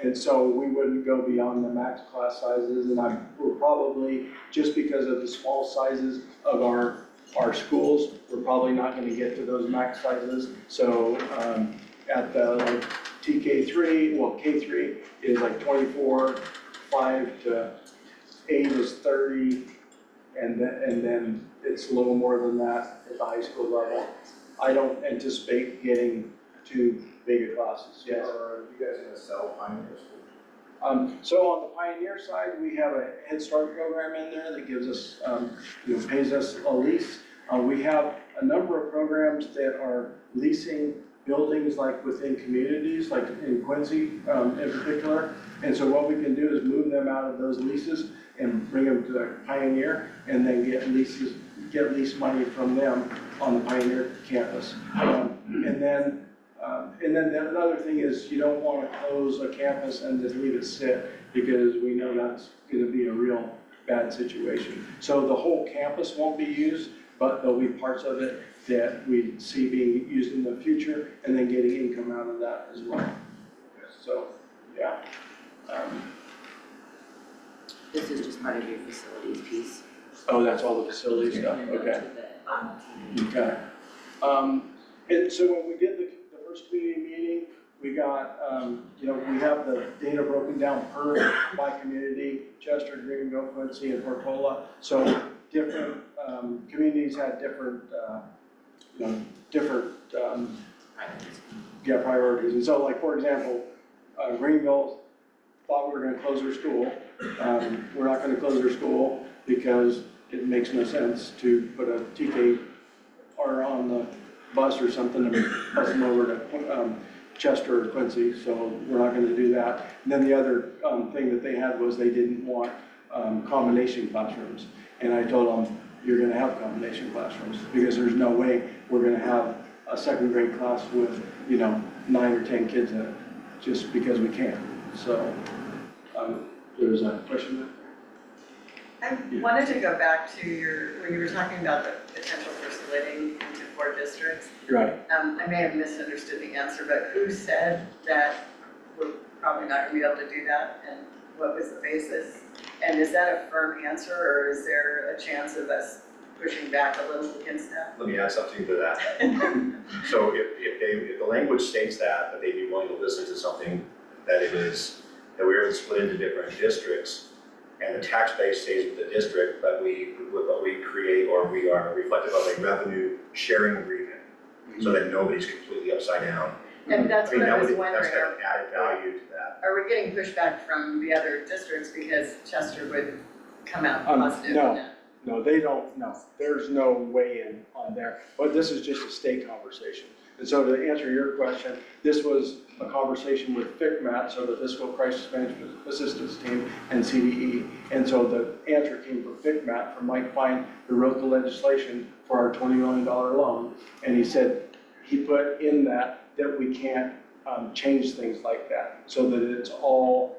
and so we wouldn't go beyond the max class sizes, and we're probably, just because of the small sizes of our schools, we're probably not gonna get to those max sizes. So at the TK3, well, K3 is like 24, 5 to 8 is 30, and then it's a little more than that at the high school level. I don't anticipate getting too big of classes, yes. Are you guys gonna sell Pioneer School? So on the Pioneer side, we have a Head Start program in there that gives us, pays us a lease. We have a number of programs that are leasing buildings like within communities, like in Quincy in particular. And so what we can do is move them out of those leases and bring them to Pioneer and then get lease money from them on the Pioneer campus. And then the other thing is you don't want to close a campus and just leave it sit because we know that's going to be a real bad situation. So the whole campus won't be used, but there'll be parts of it that we see being used in the future and then getting income out of that as well. So, yeah. This is just part of your facilities piece. Oh, that's all the facility stuff, And then okay. to the- Okay. And so when we did the first community meeting, we got, we have the data broken down by community, Chester, Greenville, Quincy, and Portola. So different communities had different, priorities. And so like, for example, Greenville thought we were gonna close their school. We're not gonna close their school because it makes no sense to put a TK or on the bus or something and bus them over to Chester or Quincy, so we're not gonna do that. And then the other thing that they had was they didn't want combination classrooms. And I told them, you're gonna have combination classrooms, because there's no way we're gonna have a second grade class with, 9 or 10 kids in it, just because we can't. So, there's a question there? I wanted to go back to when you were talking about the potential for splitting into 4 districts. Right. I may have misunderstood the answer, but who said that we're probably not gonna be able to do that? And what was the basis? And is that a firm answer, or is there a chance of us pushing back a little against that? Let me add something to that. So if the language states that they'd be willing to listen to something that that we're split into different districts, and the tax base stays with the district, but we create, or we are reflective of a revenue sharing agreement, so that nobody's completely upside down. And that's what I was wondering. That's got an added value to that. Are we getting pushback from the other districts because Chester would come out positive on that? No, they don't, no, there's no weigh-in on there, but this is just a state conversation. And so to answer your question, this was a conversation with FCMAT, so the Fiscal Crisis Management Assistance Team, and CDE. And so the answer came from FCMAT, from Mike Fine, who wrote the legislation for our $20 million loan. And he said, he put in that we can't change things like that, so that it's all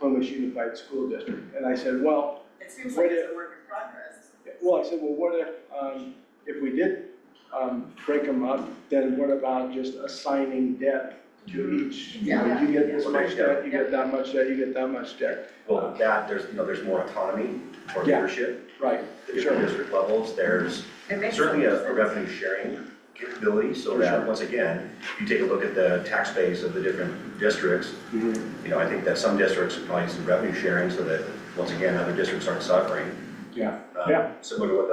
Plymouth Unified School District. And I said, well, It seems like it's a work in progress. well, I said, well, what if we did break them up, then what about just assigning debt to each? You get this much debt, you get that much debt, you get that much debt. Well, there's more autonomy for leadership. Right, The different district levels, there's certainly a revenue sharing capability, so that, once again, you take a look at the tax base of the different districts, I think that some districts would probably use some revenue sharing, so that, once again, other districts aren't suffering. Yeah. Similar to what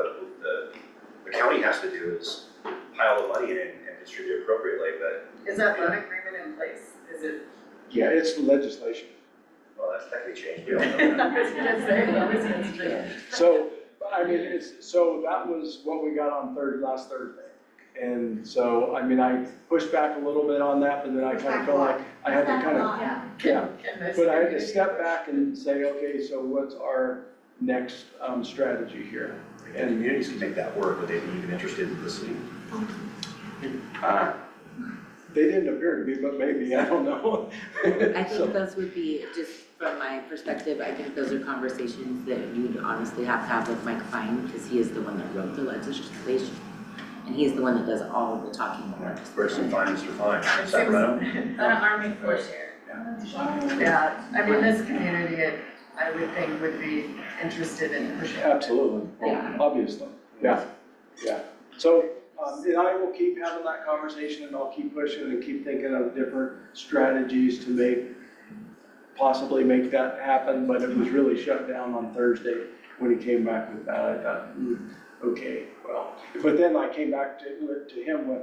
the county has to do is pile the money in and distribute appropriately, but. Is that loan agreement in place? Is it? Yeah, it's legislation. Well, that's technically changed, we all know that. I was gonna say, that was interesting. So, I mean, so that was what we got on last Thursday. And so, I mean, I pushed back a little bit on that, but then I kind of felt like I had to kind of, yeah. But I had to step back and say, okay, so what's our next strategy here? And communities can make that work, but they'd be even interested in listening. They didn't appear to be, but maybe, I don't know. I think those would be, just from my perspective, I think those are conversations that you'd honestly have to have with Mike Fine, because he is the one that wrote the legislation. And he's the one that does all of the talking about it. Person Fine, Mr. Fine, Sacramento. An Army Force here. Yeah, I mean, this community, I would think would be interested in pushing. Absolutely, Yeah. obviously, yeah. So, and I will keep having that conversation, and I'll keep pushing and keep thinking of different strategies to possibly make that happen, but it was really shut down on Thursday when he came back with that. I thought, okay, well, but then I came back to him with,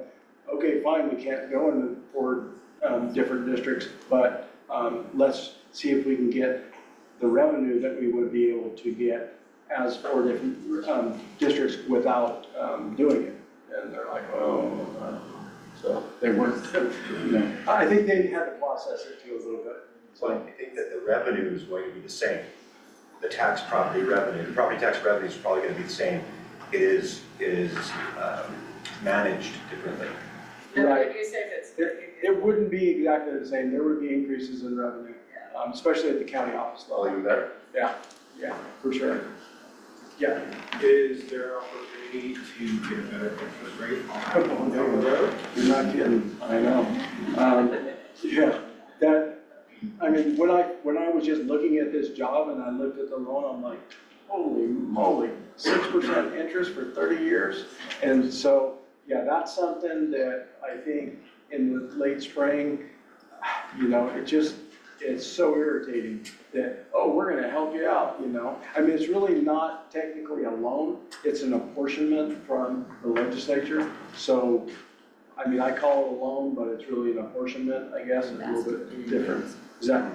okay, fine, we can't go into 4 different districts, but let's see if we can get the revenue that we would be able to get as 4 different districts without doing it. And they're like, oh, so they weren't, I think they had to process it too a little bit. So I think that the revenue is going to be the same. The property tax revenue is probably going to be the same. It is managed differently. Right. Would you say if it's? It wouldn't be exactly the same. There would be increases in revenue, especially at the county office level. Even better. Yeah, for sure. Yeah. Is there opportunity to get a better interest rate on down the road? You're not kidding, I know. I mean, when I was just looking at this job and I looked at the loan, I'm like, holy moly, 6% interest for 30 years? And so, yeah, that's something that I think in the late spring, it's so irritating that, oh, we're gonna help you out, I mean, it's really not technically a loan, it's an apportionment from the legislature. So, I mean, I call it a loan, but it's really an apportionment, I guess, it's a little bit different. Is that?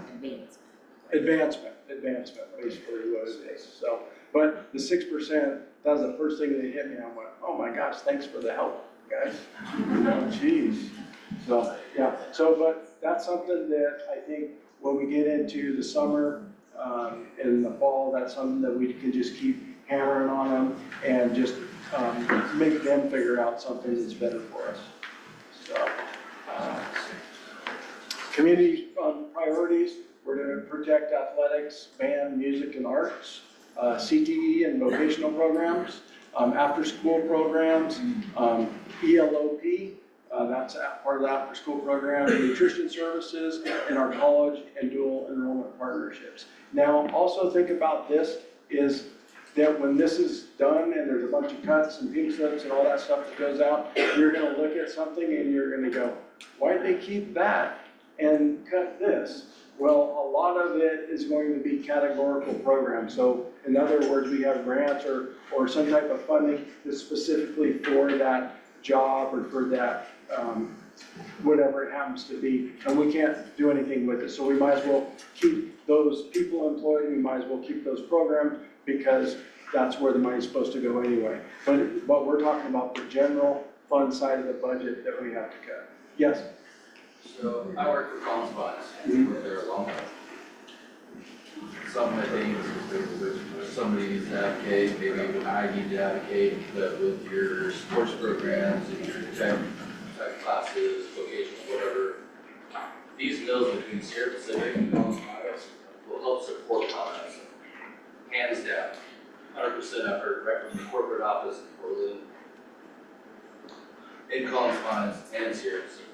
Advancement, basically what it is, so. But the 6%, that was the first thing that hit me, I went, oh my gosh, thanks for the help, guys. Jeez. So, yeah, but that's something that I think when we get into the summer and the fall, that's something that we can just keep hammering on them and just make them figure out something that's better for us. So, community priorities, we're to protect athletics, band, music, and arts, CTE and vocational programs, after-school programs, ELOP, that's part of the after-school program, nutrition services, and our college and dual enrollment partnerships. Now, also think about this, is that when this is done and there's a bunch of cuts and pink slips and all that stuff that goes out, you're gonna look at something and you're gonna go, why'd they keep that and cut this? Well, a lot of it is going to be categorical programs. So in other words, we have grants or some type of funding that's specifically for that job or for that, whatever it happens to be, and we can't do anything with it. So we might as well keep those people employed, we might as well keep those programs, because that's where the money's supposed to go anyway. But we're talking about the general fund side of the budget that we have to cut. Yes? So I work for Collins Funds, worked there a long time. Some of the things, somebody needs to advocate, maybe even I need to advocate, but with your sports programs and your tech classes, vocations, whatever, these mills between Sierra Pacific and Collins Funds will help support Collins. Hands down, 100% I've heard right from the corporate office in Portland, in Collins Funds and Sierra Pacific.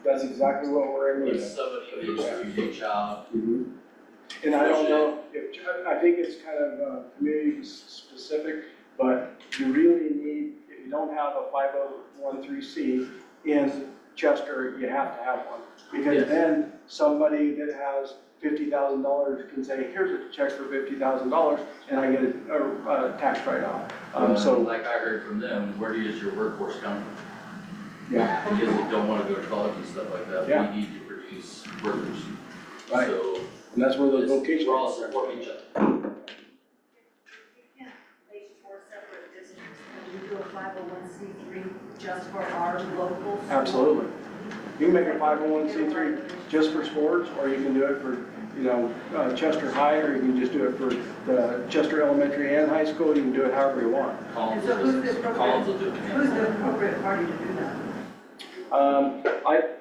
That's exactly what we're in If with. somebody needs to reach out, And I don't know if, I think it's kind of community specific, but you really need, if you don't have a 501(c) in Chester, you have to have one. Because Yes. then somebody that has $50,000 can say, here's a check for $50,000 and I get a tax write-off. So, like I heard from them, where does your workforce come from? yeah, Kids that don't want to go to college and stuff like that, Yeah. we need to produce workers. Right. So and that's where those it's- vocational. we're all supporting each other. Make 4 separate districts, and we do a 501(c)(3) just for our local schools. Absolutely. You can make a 501(c)(3) just for sports, or you can do it for, Chester High, or you can just do it for the Chester Elementary and High School. You can do it however you want. Collins And so who's the will Collins will do it. Who's the appropriate party to do that? I've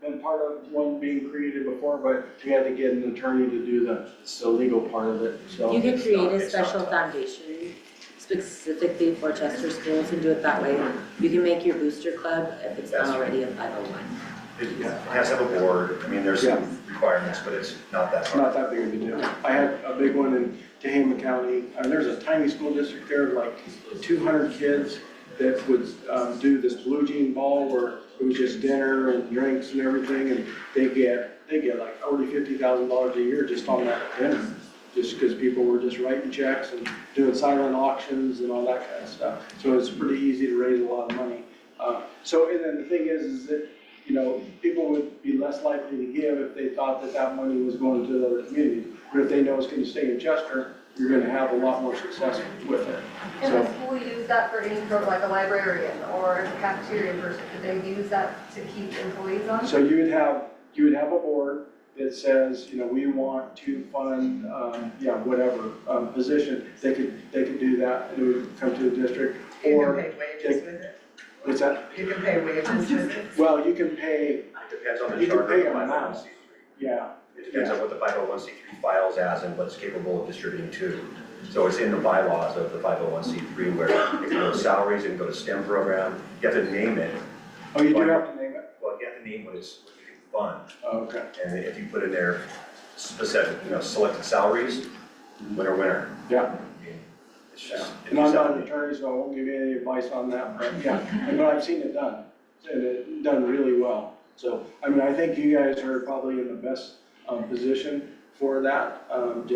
been part of one being created before, but we had to get an attorney to do the legal part of it, so. You could create a it's not special tough. foundation specifically for Chester schools and do it that way. You can make your booster club if it's not That's already a 501. It has to have a board, I mean, there's some requirements, but it's not that It's hard. not that big of a deal. I had a big one in Tehama County. There's a tiny school district there, like 200 kids that would do this blue jean ball where it was just dinner and drinks and everything, and they get like $50,000 a year just on that dinner. Just because people were just writing checks and doing silent auctions and all that kind of stuff. So it's pretty easy to raise a lot of money. And then the thing is that, people would be less likely to give if they thought that money was going to other communities. But if they know it's going to stay in Chester, you're going to have a lot more success with it. And So, the school use that for any program, like a librarian or a cafeteria person, could they use that to keep employees on? so you would have a board that says, we want to fund, whatever, position. They could do that, and it would come to the district. You Or, can pay wages with it. what's that? You can pay wages with it. Well, you can pay, It depends on the You can charter pay of the an amount. 501(c)(3). yeah, It depends on what the 501(c)(3) files as and what's capable of distributing to. So it's in the bylaws of the 501(c)(3) where if you go to salaries and go to STEM program, you have to name it. oh, you do have to name it? Well, you have to name what you can fund. Oh, okay. And if you put in there specific, selected salaries, winner. Yeah. It's just. And I'm not an attorney, so I won't give you any advice on that, but but I've seen it done, and it done really well. So, I think you guys are probably in the best position for that, and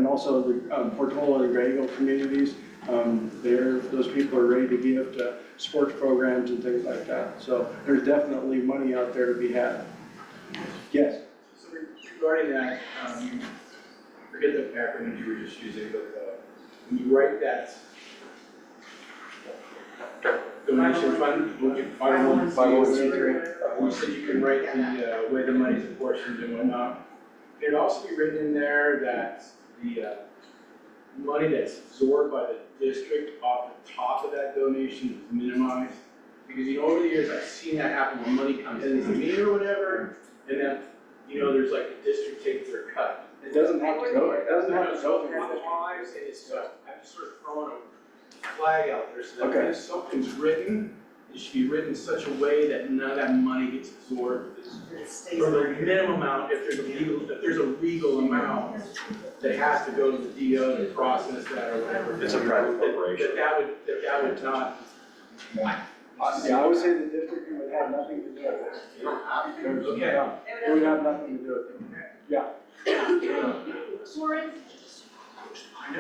also the Portola and Grayville communities, those people are ready to give to sports programs and things like that. So there's definitely money out there to be had. Yes? So regarding that, forget the acronym you were just using, but when you write that donation fund, would you 501(c)(3), you said you can write the way the money's apportioned and whatnot. It'd also be written in there that the money that's absorbed by the district off the top of that donation is minimized. Because, over the years, I've seen that happen when money comes in, it's a meeting or whatever, and then, there's like the district takes their cut. It doesn't have to go, it doesn't have to go through the district. All I'm saying is, I'm just sort of throwing a flag out there, so that Okay. if something's written, it should be written in such a way that none of that money gets absorbed. It stays Or the there. minimum amount, if there's a legal amount that has to go to the DO to process that or whatever. It's a private corporation. That would not. Yeah, I would say the district would have nothing to do with it. You don't have to. Okay. It would have nothing to do with it. Yeah. For instance,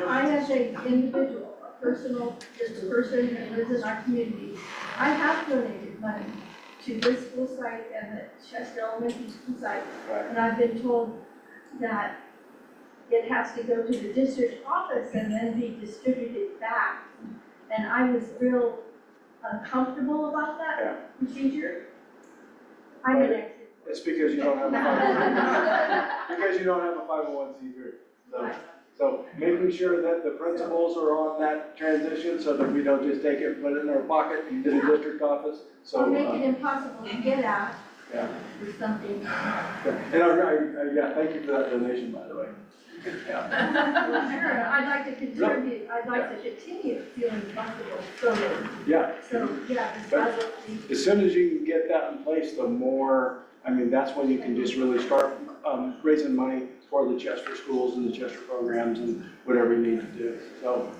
I as an individual, a personal, just a person that lives in our community, I have donated money to this school site and the Chester Elementary School site. Right. And I've been told that it has to go to the district office and then be distributed back. And I was real uncomfortable about that procedure. I'm an ex. It's because you don't have a 501c3. So making sure that the principals are on that transition so that we don't just take it and put it in our pocket in the district office. So Or make it impossible to get at yeah. or something. And yeah, thank you for that donation, by the way. Yeah. Well, sure, I'd like to contribute, I'd like to continue feeling comfortable, so yeah, this I will be. As soon as you can get that in place, the more, that's when you can just really start raising money for the Chester schools and the Chester programs and whatever you need to do. So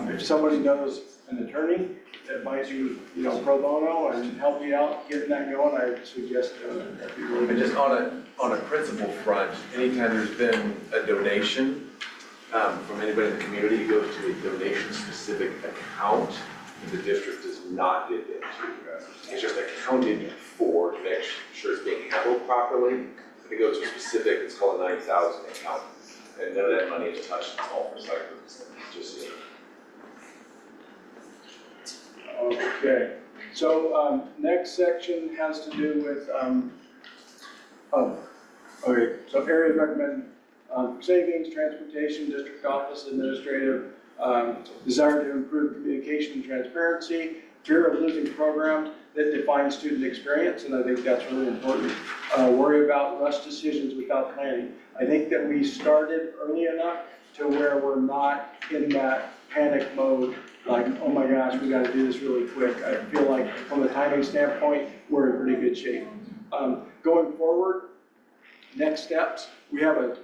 if somebody knows an attorney that might do, pro bono and help you out getting that going, I suggest doing it. That'd be really And good. just on a principal front, anytime there's been a donation from anybody in the community, it goes to a donation-specific account that the district does not dip into. It's just accounted for to make sure it's being handled properly. It goes to a specific, it's called a 9,000 account, and none of that money is touched, it's all recycled, just so you know. Okay, so next section has to do with, okay, so areas recommend savings, transportation, district office, administrative, desire to improve communication and transparency, fear of losing programs that define student experience, and I think that's really important. Worry about rush decisions without planning. I think that we started early enough to where we're not in that panic mode, like, oh my gosh, we gotta do this really quick. I feel like from a timing standpoint, we're in pretty good shape. Going forward, next steps, we have a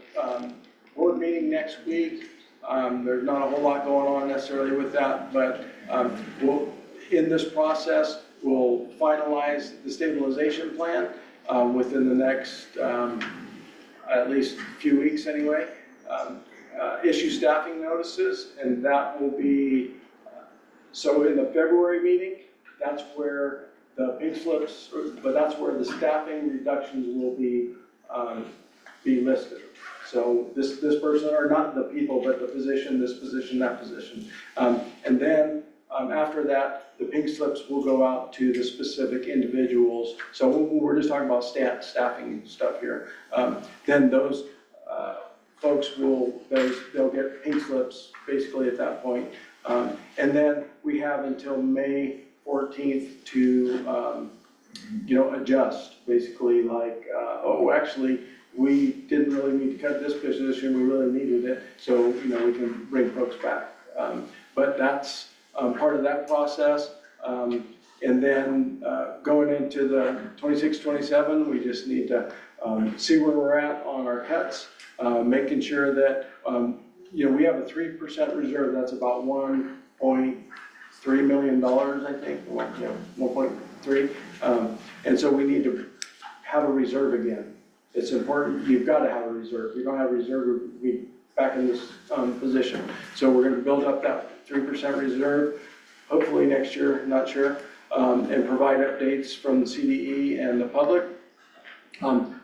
board meeting next week. There's not a whole lot going on necessarily with that, but in this process, we'll finalize the stabilization plan within the next at least few weeks anyway. Issue staffing notices, and that will be, so in the February meeting, that's where the pink slips, but that's where the staffing reductions will be listed. So this person, or not the people, but the position, this position, that position. And then after that, the pink slips will go out to the specific individuals. So we're just talking about staffing stuff here. Then those folks they'll get pink slips basically at that point. And then we have until May 14th to, adjust, basically like, actually, we didn't really need to cut this position, we really needed it, so, we can bring folks back. But that's part of that process. And then going into the 26, 27, we just need to see where we're at on our cuts, making sure that, we have a 3% reserve, that's about $1.3 million, I think, 1.3. And so we need to have a reserve again. It's important, you've got to have a reserve. If you don't have a reserve, we'll be back in this position. So we're going to build up that 3% reserve, hopefully next year, not sure, and provide updates from the CDE and the public.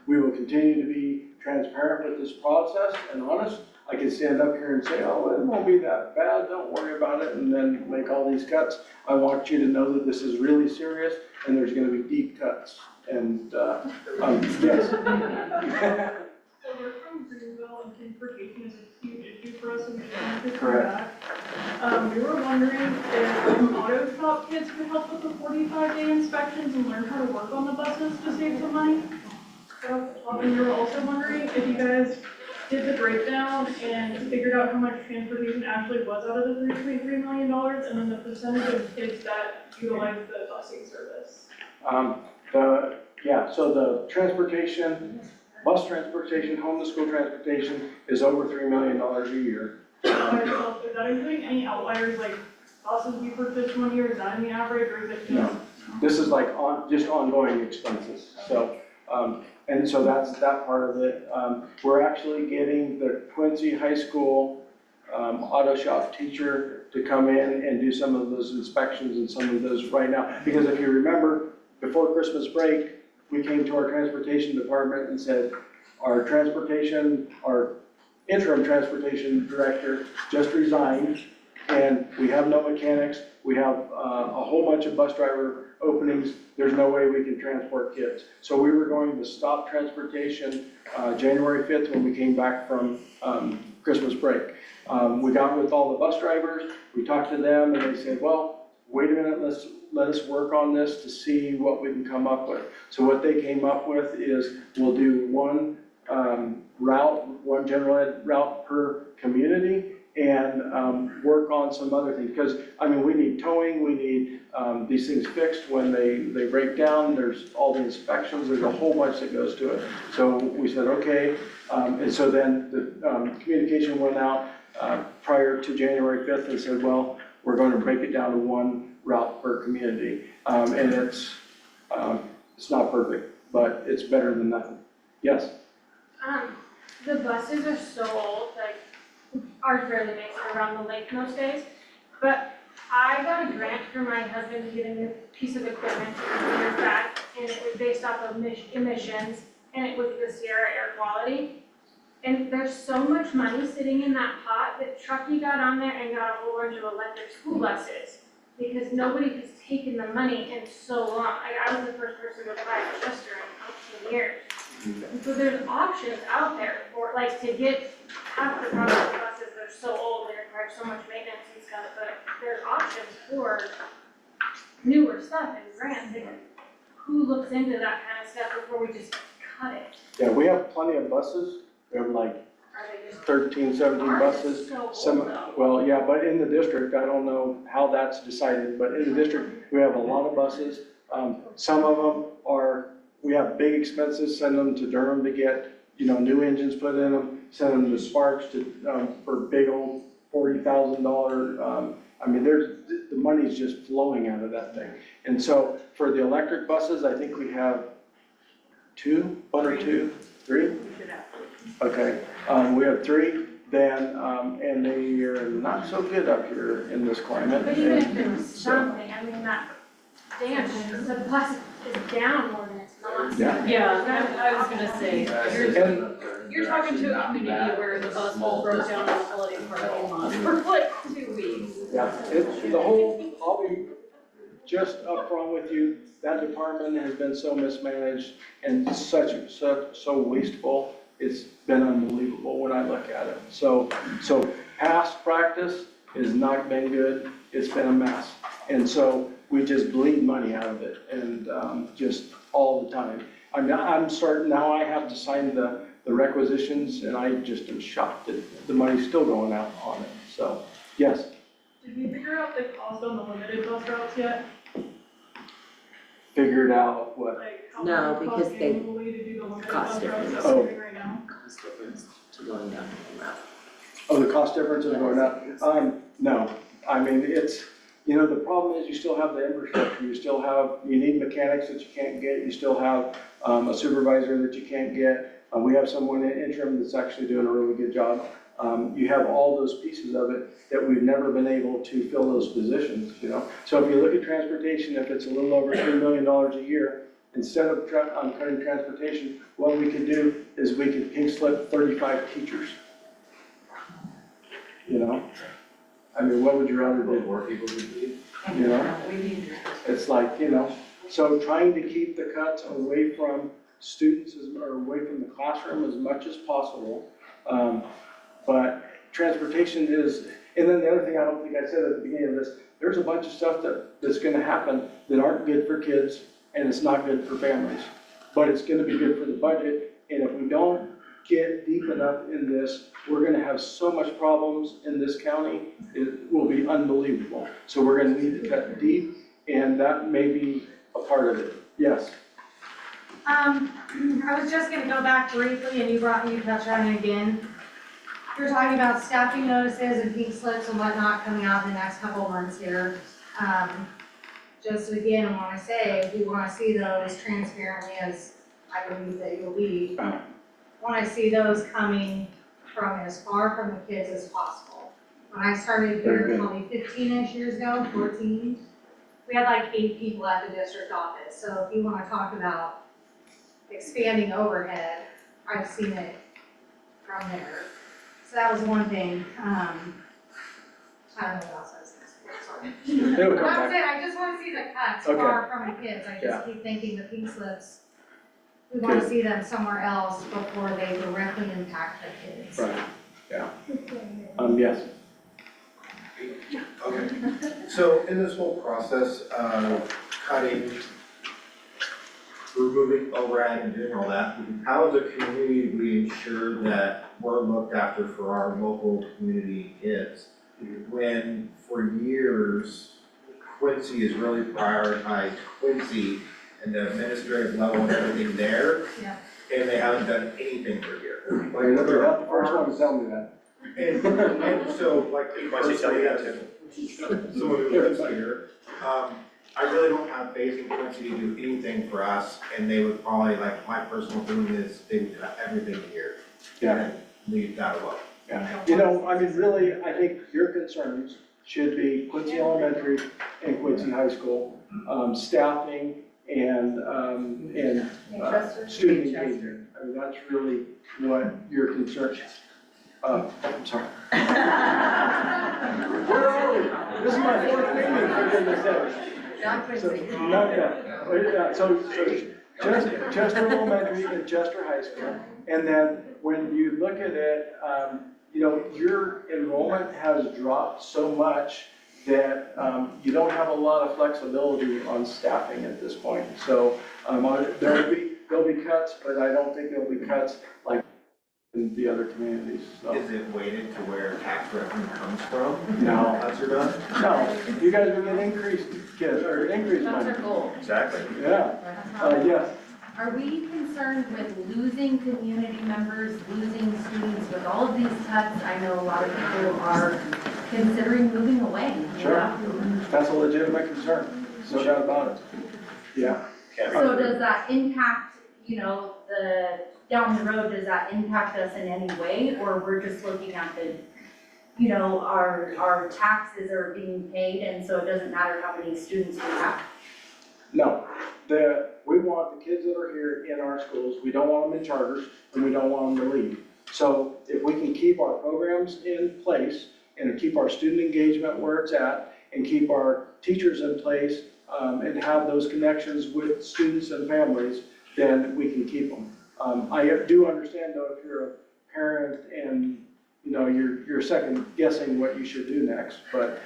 We will continue to be transparent with this process and honest. I can stand up here and say, oh, it won't be that bad, don't worry about it, and then make all these cuts. I want you to know that this is really serious and there's going to be deep cuts. And yes. So we're from Greenville and can forgive me a huge issue. for us in June to come Correct. back. We were wondering if auto shop kids could help with the 45-day inspections and learn how to work on the buses to save some money. And we were also wondering if you guys did the breakdown and figured out how much transportation actually was out of the $3.3 million, and then the percentage of kids that utilize the busing service. So the transportation, bus transportation, home to school transportation is over $3 million a year. By itself, is that including any outliers like buses we purchased one year, is that in the average, or is it just? No. This is like just ongoing expenses, so, and so that's that part of it. We're actually getting the Quincy High School auto shop teacher to come in and do some of those inspections and some of those right now. Because if you remember, before Christmas break, we came to our transportation department and said, our interim transportation director just resigned, and we have no mechanics, we have a whole bunch of bus driver openings, there's no way we can transport kids. So we were going to stop transportation January 5th when we came back from Christmas break. We got with all the bus drivers, we talked to them, and they said, well, wait a minute, let us work on this to see what we can come up with. So what they came up with is we'll do one one general ed route per community, and work on some other things. Because, I mean, we need towing, we need these things fixed when they break down, there's all the inspections, there's a whole bunch that goes to it. So we said, okay, and so then the communication went out prior to January 5th and said, well, we're going to break it down to one route per community. And it's not perfect, but it's better than nothing. Yes? The buses are so old, like, ours barely makes it around the lake most days. But I got a grant for my husband to get a new piece of equipment years back, and it was based off of emissions, and it was the Sierra air quality. And there's so much money sitting in that pot that Truckee got on there and got a whole bunch of electric school buses, because nobody has taken the money in so long. Like, I was the first person to buy a Chester in 15 years. And so there's options out there for, like, to get half the problem with buses, they're so old, they require so much maintenance and stuff, but there's options for newer stuff and grants. And who looks into that kind of stuff before we just cut it? Yeah, we have plenty of buses. We have like Are they just 13, 17 buses. so old Some, though? well, yeah, but in the district, I don't know how that's decided, but in the district, we have a lot of buses. Some of them are, we have big expenses, send them to Durham to get, new engines put in them, send them to Sparks for big old $40,000. I mean, the money's just flowing out of that thing. And so for the electric buses, I think we have one or two, three? Okay, we have three, then, and they are not so good up here in this climate. But even if there was something, I mean, that damn, the bus is down more than it's not. Yeah. Yeah, I was gonna say, you're talking to a community where the bus will broke down in the holiday parking lot for like 2 weeks. Yeah, I'll be just upfront with you, that department has been so mismanaged and so wasteful. It's been unbelievable when I look at it. So past practice has not been good. It's been a mess. And so we just bleed money out of it, and just all the time. I'm starting, now I have to sign the requisitions, and I just am shocked that the money's still going out on it. So, yes? Did we figure out the cost on the limited bus routes yet? Figured out what? Like, how No, much it because costs they annually to do the limited cost bus routes difference. that we're doing right now? Cost difference to going down the route. Oh, the cost difference is going up? No, I mean, it's, the problem is you still have the infrastructure, you need mechanics that you can't get, you still have a supervisor that you can't get. We have someone in interim that's actually doing a really good job. You have all those pieces of it that we've never been able to fill those positions, So if you look at transportation, if it's a little over $3 million a year, instead of cutting transportation, what we could do is we could pink slip 35 teachers. I mean, what would you rather do? More people would leave. It's like, so trying to keep the cuts away from students or away from the classroom as much as possible. But transportation is, and then the other thing I don't think I said at the beginning of this, there's a bunch of stuff that's gonna happen that aren't good for kids, and it's not good for families. But it's gonna be good for the budget, and if we don't get deep enough in this, we're gonna have so much problems in this county, it will be unbelievable. So we're gonna need to cut deep, and that may be a part of it. Yes? I was just gonna go back briefly, and you touched on it again. You're talking about staffing notices and pink slips and whatnot coming out in the next couple of months here. Just again, I wanna say, if you wanna see those transparently, as I believe that you'll be, wanna see those coming from as far from the kids as possible. When I started here probably 15-ish years ago, 14, we had like 8 people at the district office. So if you wanna talk about expanding overhead, I've seen it from there. So that was one thing. I don't know what else I was gonna say, sorry. It'll come That was back. it, I just wanna see the cuts Okay. far from the kids. I just keep thinking the pink slips, we wanna see them somewhere else before they directly impact the kids. Right, yeah. Yes. Okay, so in this whole process of cutting, removing overhead and doing all that, how as a community do we ensure that we're looked after for our local community kids? When for years, Quincy has really prioritized Quincy and the administrative level and everything there, Yeah. and they haven't done anything for here. Like, You're not the first one to tell me that. and so, like, me Why don't you tell me personally, that as someone who lives here, I really don't have faith in Quincy to do anything for us, and they would probably, like, my personal feeling is they would cut everything here. Yeah. And leave that alone. Yeah. You know, I mean, really, I think your concerns should be Quincy Elementary and Quincy High School, staffing and student engagement. I mean, that's really what your concern is. I'm sorry. Where are we? This is my 4th meeting, for goodness sakes. Not Quincy. So Chester Elementary and Chester High School. And then when you look at it, you know, your enrollment has dropped so much that you don't have a lot of flexibility on staffing at this point. So there'll be cuts, but I don't think there'll be cuts like in the other communities, so. Is it weighted to where tax revenue comes from? No. Cuts are done? No, you guys are getting increased kids, or increased money. That's our goal. Exactly. Yeah, yes. Are we concerned with losing community members, losing students with all of these cuts? I know a lot of people are considering moving away. Sure. That's a legitimate concern, no doubt about it. Yeah. So does that impact, you know, down the road, does that impact us in any way? Or we're just looking at the, you know, our taxes are being paid and so it doesn't matter how many students we have? No, we want the kids that are here in our schools, we don't want them in charters, and we don't want them to leave. So if we can keep our programs in place, and keep our student engagement where it's at, and keep our teachers in place, and have those connections with students and families, then we can keep them. I do understand though, if you're a parent and, you know, you're second guessing what you should do next, but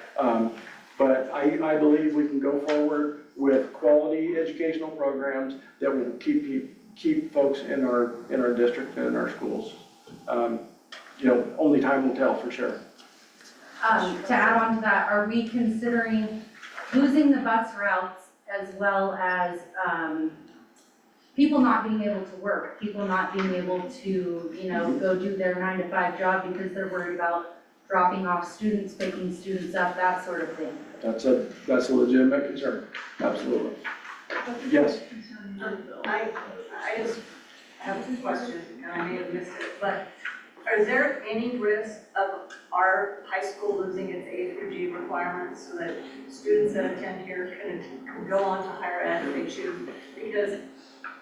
I believe we can go forward with quality educational programs that will keep folks in our district and in our schools. You know, only time will tell for sure. To add on to that, are we considering losing the bus routes as well as people not being able to work, people not being able to, you know, go do their 9-to-5 job because they're worried about dropping off students, picking students up, that sort of thing? That's a legitimate concern, absolutely. Yes? I just have a question, and I may have missed it, but is there any risk of our high school losing its A through G requirements so that students that attend here can go on to higher ed if they choose? Because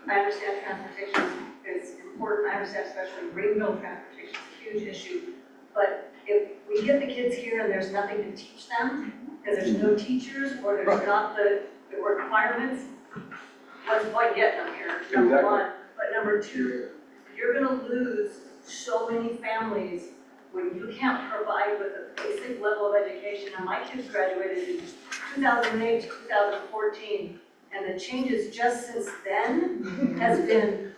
I understand transportation is important, I understand especially Greenville transportation is a huge issue, but if we get the kids here and there's nothing to teach them, because there's no teachers or there's not the requirements, what's the point getting them here, number one. But number two, you're gonna lose so many families when you can't provide with a basic level of education, and my kids graduated in 2008 to 2014, and the changes just since then has been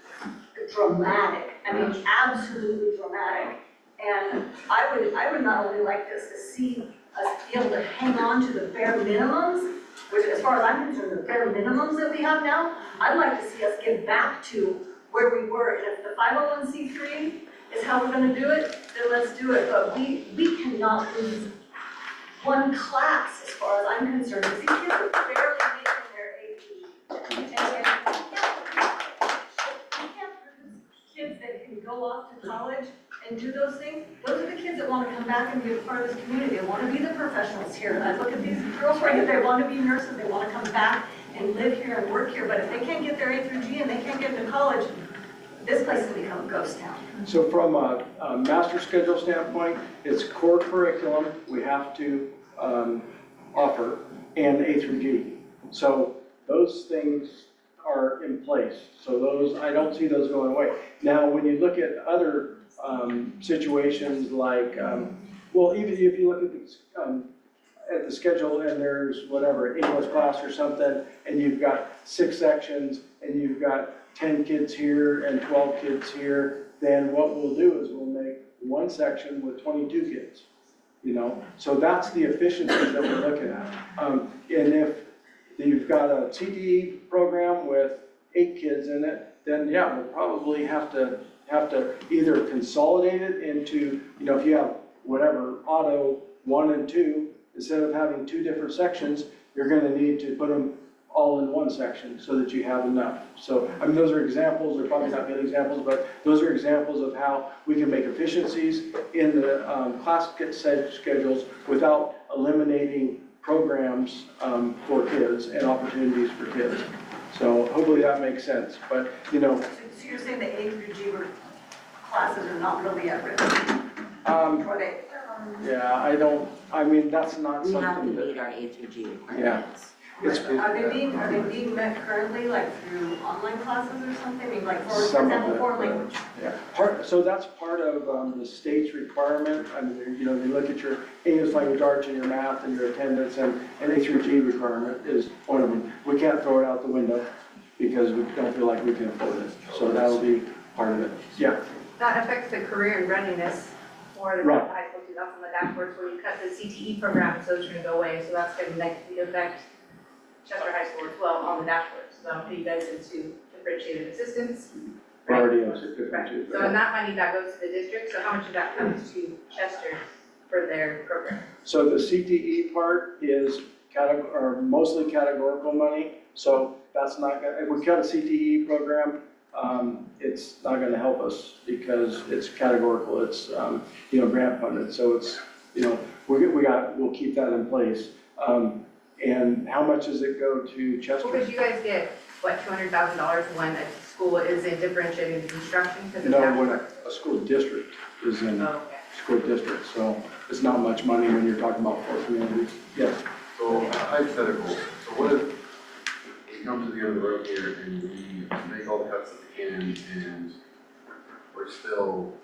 dramatic. I mean, absolutely dramatic. And I would not only like us to see us be able to hang on to the bare minimums, which as far as I'm concerned, the bare minimums that we have now, I'd like to see us get back to where we were. And if the 501c3 is how we're gonna do it, then let's do it. But we cannot lose one class as far as I'm concerned. These kids are barely making their AP. And we can't produce kids that can go off to college and do those things. Those are the kids that want to come back and be a part of this community. They want to be the professionals here. I look at these girls right here, they want to be nurses, they want to come back and live here and work here. But if they can't get their A through G and they can't get to college, this place will become a ghost town. So from a master schedule standpoint, it's core curriculum we have to offer and A through G. So those things are in place. So those, I don't see those going away. Now, when you look at other situations like, well, even if you look at the schedule and there's whatever, English class or something, and you've got 6 sections and you've got 10 kids here and 12 kids here, then what we'll do is we'll make one section with 22 kids, you know? So that's the efficiency that we're looking at. And if you've got a CTE program with 8 kids in it, then yeah, we'll probably have to either consolidate it into, you know, if you have whatever, auto 1 and 2, instead of having 2 different sections, you're gonna need to put them all in one section so that you have enough. So, I mean, those are examples, they're probably not good examples, but those are examples of how we can make efficiencies in the class schedules without eliminating programs for kids and opportunities for kids. So hopefully that makes sense, but you know. So you're saying the A through G classes are not really at risk? Or they? Yeah, I mean, that's not We have to something that, meet our A through G requirements. Are they being met currently, like through online classes or something? I mean, like for Some of example, it, foreign language? yeah. So that's part of the state's requirement. I mean, you know, you look at your English language arts and your math and your attendance, and an A through G requirement is one of them. We can't throw it out the window because we don't feel like we can afford it. So that'll be part of it. Yeah. That affects the career and readiness for the Right. high school, too. That's on the dashboards where you cut the CTE programs, those are gonna go away, so that's gonna negatively affect Chester High School as well on the dashboards. So I'll put you guys into differentiated assistance. We're already in Right, differentiated. so and that money that goes to the district, so how much of that comes to Chester for their program? So the CTE part is mostly categorical money, so that's not gonna, if we cut a CTE program, it's not gonna help us because it's categorical, it's, you know, grant funded, so it's, you know, we'll keep that in place. And how much does it go to Chester? Well, because you guys get, what, $200,000 when a school is in differentiated instruction because of No, that? when a school district is in Oh, okay. school district, so it's not much money when you're talking about 4 communities. Yes. So hypothetical, so what if we come to the end of the road here and we make all the cuts that we can and we're still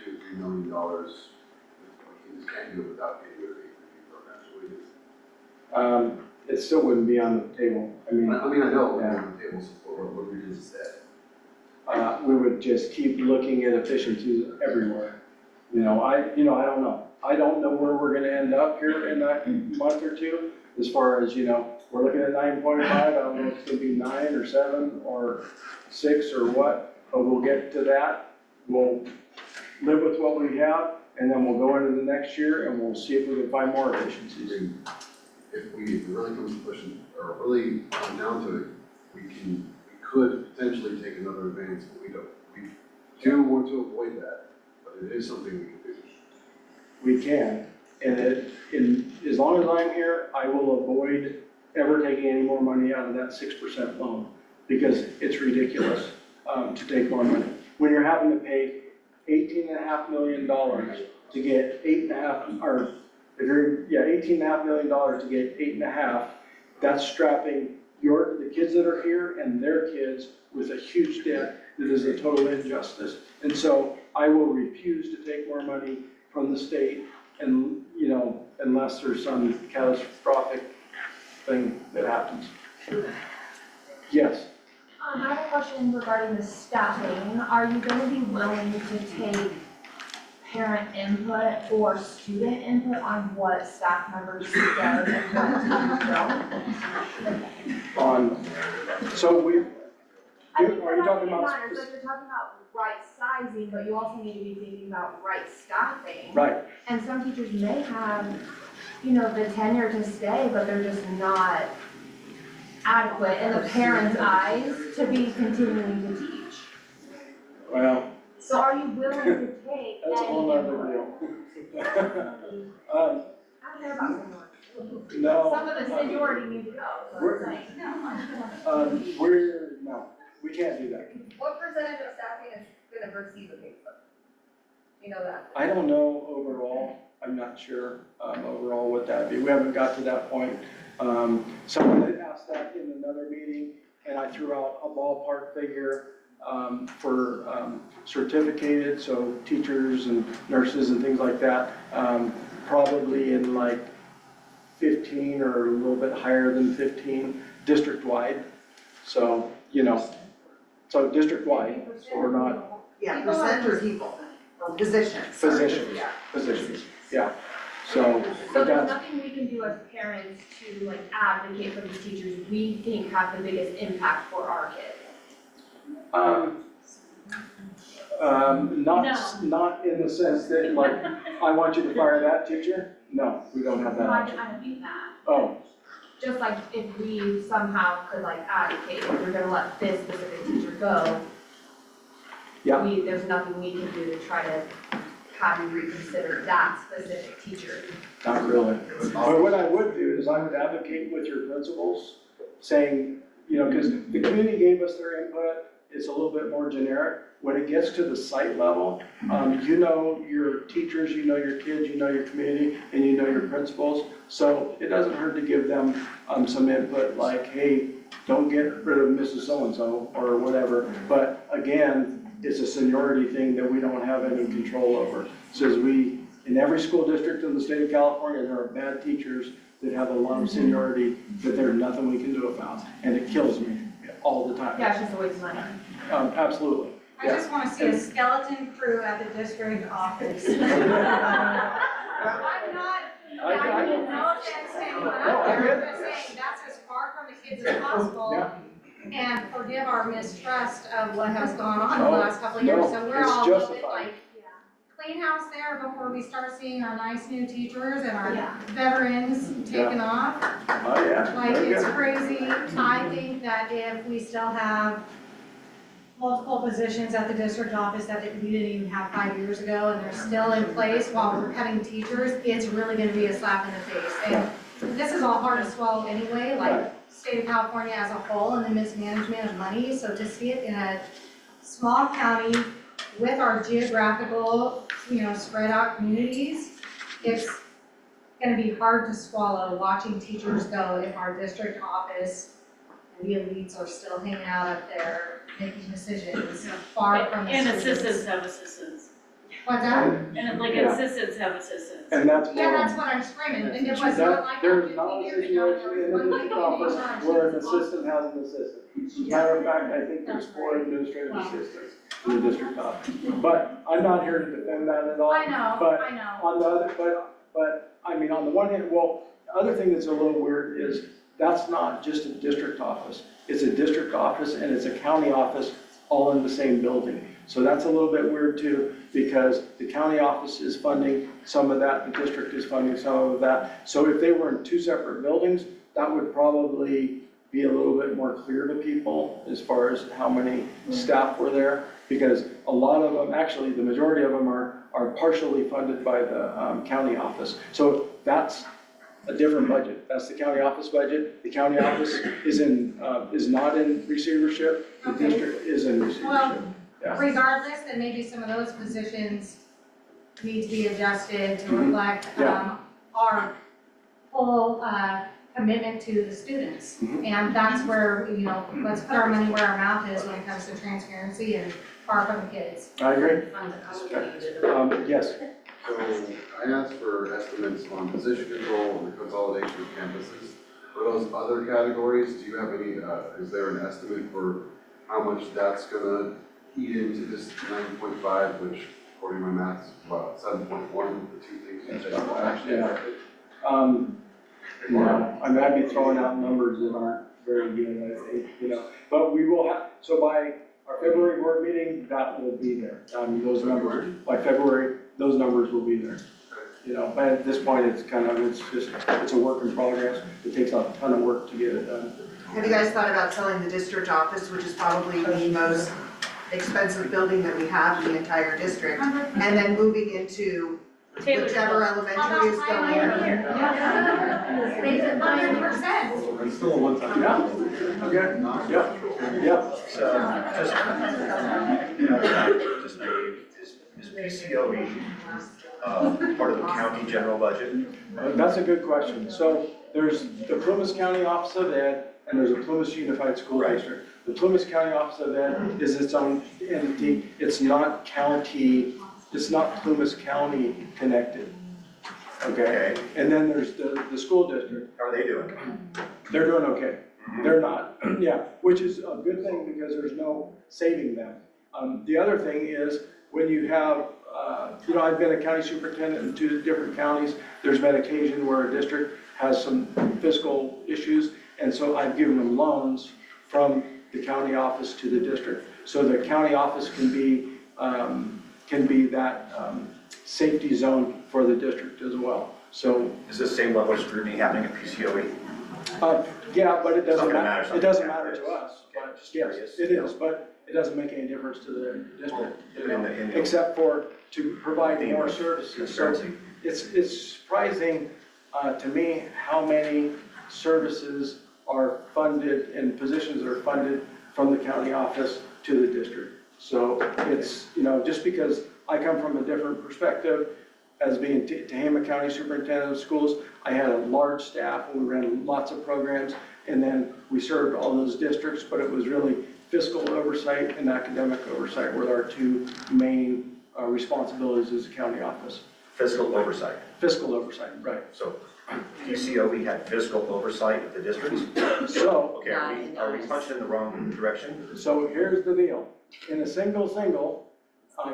$2-3 million, we just can't do it without getting rid of the programs, so we just. It still wouldn't be on the table. I mean, I mean, I know, Yeah. on the table support, what we just said. we would just keep looking at efficiencies everywhere. You know, I don't know. I don't know where we're gonna end up here in that month or two. As far as, you know, we're looking at 9.5, I don't know if it's gonna be 9 or 7 or 6 or what, but we'll get to that. We'll live with what we have, and then we'll go into the next year and we'll see if we can find more efficiencies. If it really comes to pushing, or really come down to it, we could potentially take another advance, but we do want to avoid that, but it is something we can do. We can, and as long as I'm here, I will avoid ever taking any more money out of that 6% loan, because it's ridiculous to take more money. When you're having to pay $18.5 million to get 8.5, or if you're, $18.5 million to get 8.5, that's strapping the kids that are here and their kids with a huge debt that is a total injustice. And so I will refuse to take more money from the state and, you know, unless there's some catastrophic thing that happens. Yes, I have a question regarding the staffing. Are you gonna be willing to take parent input or student input on what staff members do and what don't? so we, I think are you talking about? matters, like you're talking about right sizing, but you also need to be thinking about right staffing. Right, And some teachers may have, you know, the tenure to stay, but they're just not adequate in the parents' eyes to be continuing to teach. well, So are you willing to take that's a any whole other input? deal. I don't care about seniority. No. Some of the seniority need to go, so it's like, No, we can't do that. What percentage of staffing is gonna receive a pay slip? You know that? I don't know overall, I'm not sure, overall what that'd be. We haven't got to that point. Someone had asked that in another meeting, and I threw out a ballpark figure, for, certificated, so teachers and nurses and things like that, probably in like 15 or a little bit higher than 15 district-wide. So, you know, so district-wide, so we're not. Yeah, percent or people, or positions. sorry. Positions, Yeah. positions, yeah. So, so there's that's, nothing we can do as parents to like advocate for these teachers we think have the biggest impact for our kids. not in the sense that like, I want you to fire that teacher. No, we don't have that No, I option. don't mean that. Oh, Just like if we somehow could like advocate, if we're gonna let this specific teacher go, yeah, there's nothing we can do to try to have you reconsider that specific teacher. not really. But what I would do is I would advocate with your principals, saying, you know, because the community gave us their input, it's a little bit more generic. When it gets to the site level, you know your teachers, you know your kids, you know your community, and you know your principals. So it doesn't hurt to give them some input like, hey, don't get rid of Mrs. So-and-so or whatever. But again, it's a seniority thing that we don't have any control over. Says we, in every school district in the state of California, there are bad teachers that have a lot of seniority that there's nothing we can do about. And it kills me all the time. Yeah, it's just a waste of money. Absolutely. I just wanna see a skeleton crew at the district office. I'm not, I mean, no offense to anyone out there, I'm just saying, that's as far from the kids as possible. And forgive our mistrust of what has gone on in the last couple of years, so we're all a little bit like, clean house there before we start seeing our nice new teachers and our veterans taking off. Oh, yeah. Like, Very it's good. crazy. I think that if we still have multiple positions at the district office that we didn't even have 5 years ago, and they're still in place while we're cutting teachers, it's really gonna be a slap in the face. And this is all hard to swallow anyway, like, state of California as a whole and the mismanagement of money, so to see it in a small county with our geographical, you know, spread out communities, it's gonna be hard to swallow watching teachers go if our district office and the elites are still hanging out up there making decisions far from the And students. assistants have assistants. What's that? And like assistants have assistants. And that's Yeah, more. that's what I'm screaming, and it was not like that There's not 15 a years ago, situation there in was the one district lady office in charge. where an assistant has an assistant. As a matter of fact, I think there's 4 administrative assistants in the district office. But I'm not here to defend that at all. I know, But I know. on the other, but, I mean, on the one hand, well, the other thing that's a little weird is that's not just a district office. It's a district office and it's a county office all in the same building. So that's a little bit weird too, because the county office is funding some of that, the district is funding some of that. So if they were in 2 separate buildings, that would probably be a little bit more clear to people as far as how many staff were there. Because a lot of them, actually, the majority of them are partially funded by the county office. So that's a different budget. That's the county office budget. The county office is not in receivership. The district is in receivership. Well, Yeah. regardless, then maybe some of those positions need to be adjusted to reflect our full commitment to the students. And that's where, you know, let's put our money where our mouth is when it comes to transparency and far from the kids. I agree. Yes. So I asked for estimates on position control and the consolidation of campuses. For those other categories, do you have any, is there an estimate for how much that's gonna eat into this 9.5, which according to my math is about 7.1, the two things you said actually affected? No, I mean, I'd be throwing out numbers that aren't very good, I think, you know, but we will have, so by our February board meeting, that will be there. Those numbers, by February, those numbers will be there. You know, but at this point, it's kind of, it's a work in progress. It takes a ton of work to get it done. Have you guys thought about selling the district office, which is probably the most expensive building that we have in the entire district, and then moving into whichever elementary is going in? Make it 100%. It's still a one-time. Yeah, okay, yeah. Is PCOE part of the county general budget? That's a good question. So there's the Plumas County Office of Ed, and there's a Plumas Unified School District. The Plumas County Office of Ed is its own entity. It's not county, it's not Plumas County connected. Okay? And then there's the school district. How are they doing? They're doing okay. They're not, yeah, which is a good thing because there's no saving them. The other thing is when you have, you know, I've been a county superintendent in 2 different counties. There's been occasion where a district has some fiscal issues, and so I've given them loans from the county office to the district. So the county office can be that safety zone for the district as well. So is the same level of scrutiny happening at PCOE? Yeah, but it doesn't matter. matter. It doesn't matter to us. But yes, it is, but it doesn't make any difference to the district, you know, except for to provide more services. So it's surprising to me how many services are funded and positions are funded from the county office to the district. So it's, you know, just because I come from a different perspective as being Tehama County Superintendent of Schools, I had a large staff and we ran lots of programs, and then we served all those districts, but it was really fiscal oversight and academic oversight were our 2 main responsibilities as a county office. Fiscal oversight. Fiscal oversight, right. So PCOE had fiscal oversight of the districts? So, okay, are we punched in the wrong direction? So here's the deal. In a single,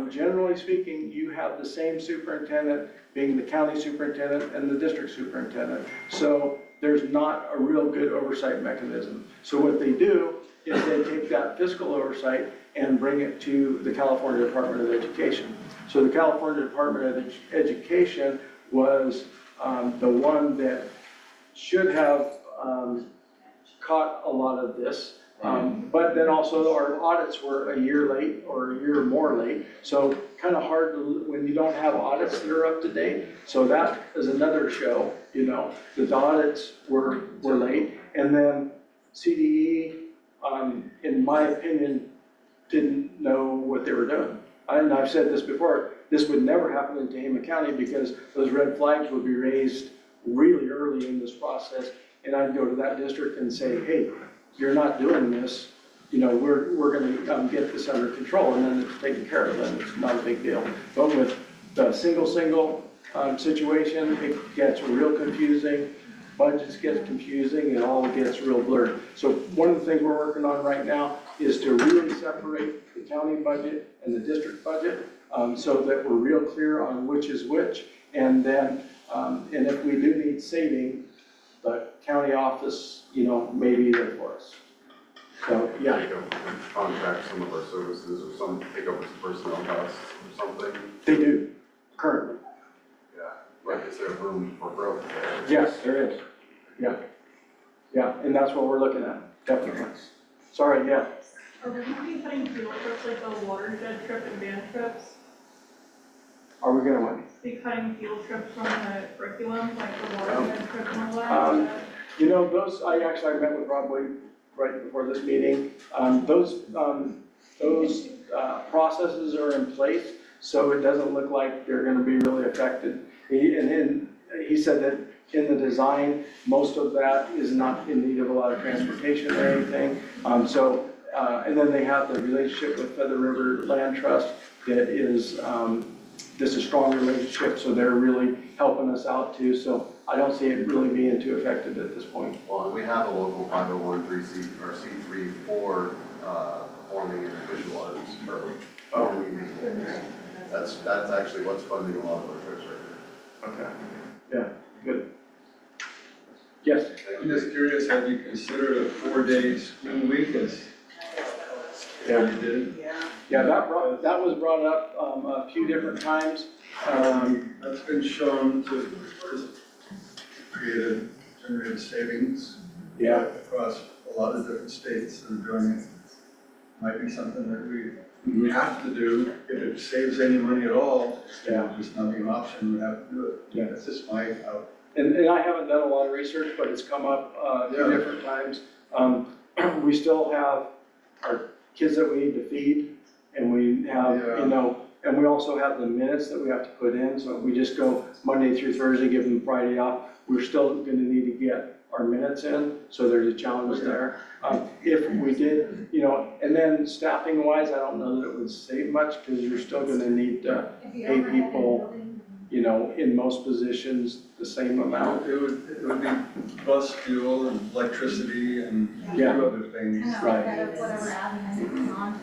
generally speaking, you have the same superintendent being the county superintendent and the district superintendent. So there's not a real good oversight mechanism. So what they do is they take that fiscal oversight and bring it to the California Department of Education. So the California Department of Education was the one that should have caught a lot of this. But then also our audits were a year late or a year more late. So kind of hard to, when you don't have audits that are up to date. So that is another show, you know, the audits were late. And then CDE, in my opinion, didn't know what they were doing. And I've said this before, this would never happen in Tehama County because those red flags would be raised really early in this process. And I'd go to that district and say, hey, you're not doing this, you know, we're gonna get this under control, and then it's taken care of, and it's not a big deal. But with the single situation, it gets real confusing, budgets get confusing, and all gets real blurred. So one of the things we're working on right now is to really separate the county budget and the district budget, so that we're real clear on which is which, and then, and if we do need saving, the county office, you know, may be there for us. So, yeah. Take over, contract some of our services or some, take over some personnel costs or something. They do, currently. Yeah, like is there room for growth there? Yes, there is. Yeah. Yeah, and that's what we're looking at, definitely. Sorry, yeah. Are we going to be cutting field trips like the watershed trip and band trips? Are we gonna win? Be cutting field trips from the curriculum, like the watershed trip and all that? You know, those, I met with Rob Wade right before this meeting. Those processes are in place, so it doesn't look like they're gonna be really affected. He said that in the design, most of that is not in need of a lot of transportation or anything. And then they have the relationship with Feather River Land Trust that is this is strong relationship, so they're really helping us out too. So I don't see it really being too affected at this point. Well, and we have a local 501(c) or C3 for forming an official audits program. Oh, we need. That's actually what's funding a lot of our trips right Okay. Yeah, good. Yes? I'm just curious, have you considered a 4-day school week as Yeah. you did? Yeah, that was brought up a few different times. That's been shown to generate savings. Yeah. Across a lot of different states that are doing it. Might be something that we have to do. If it saves any money at all, just not be an option, we have to do it. Yeah. That's just my out. And I haven't done a lot of research, but it's come up a few different times. We still have our kids that we need to feed, and we have, you know, and we also have the minutes that we have to put in. So if we just go Monday through Thursday, give them Friday off, we're still gonna need to get our minutes in, so there's a challenge there. If we did, you know, and then staffing wise, I don't know that it would save much, because you're still gonna need to pay people, you know, in most positions, the same amount. It would be bus fuel and electricity and a few other things. Right. Whatever avenue,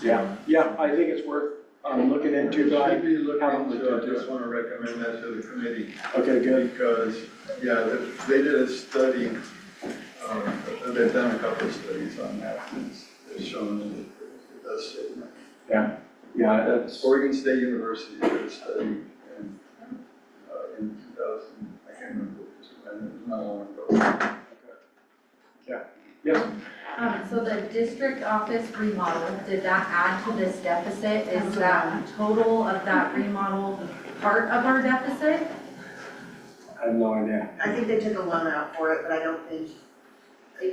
Yeah, yeah, I think it's worth looking into, but I Should be looking haven't into looked it. I into just it. want to recommend that to the committee. Okay, good. Because, they did a study, they've done a couple of studies on that, and it's shown that it does save money. Yeah, yeah, that's. Oregon State University did a study in 2000, I can't remember when, it was not long ago. Yeah, yes? So the district office remodel, did that add to this deficit? Is that total of that remodel part of our deficit? I have no idea. I think they took a loan out for it, but I don't think, I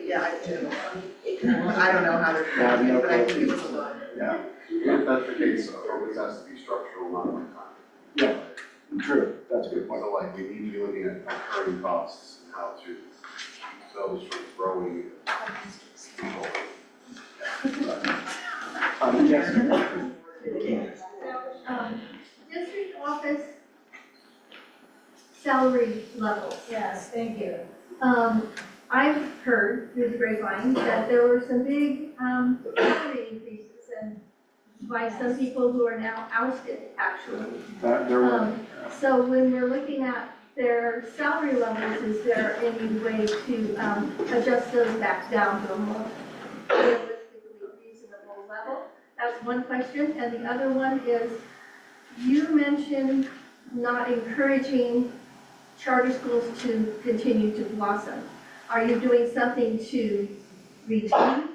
don't know how they're doing it, but I think it was a loan. Yeah. If that's the case, it always has to be structural, not one time. Yeah, true, that's a good point. So like, we need to be looking at recurring costs and how to keep those from growing. Yes. District office salary levels. Yes, thank you. I've heard through the grapevine that there were some big, salary increases and by some people who are now ousted, actually. There were. So when we're looking at their salary levels, is there any way to, adjust those back down to a more realistically reasonable level? That's one question, and the other one is, you mentioned not encouraging charter schools to continue to blossom. Are you doing something to retain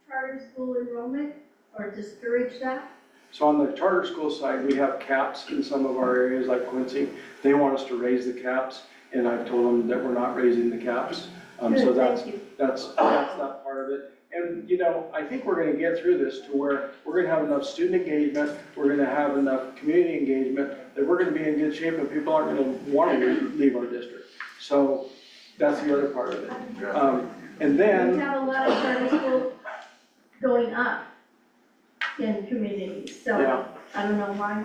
charter school enrollment or discourage that? So on the charter school side, we have caps in some of our areas like Quincy. They want us to raise the caps, and I've told them that we're not raising the caps. So Good, that's thank you. that part of it. And, you know, I think we're gonna get through this to where we're gonna have enough student engagement, we're gonna have enough community engagement, that we're gonna be in good shape and people aren't gonna want to leave our district. So that's the other part of it. And then. We have a lot of charter schools going up in communities, so Yeah. I don't know why.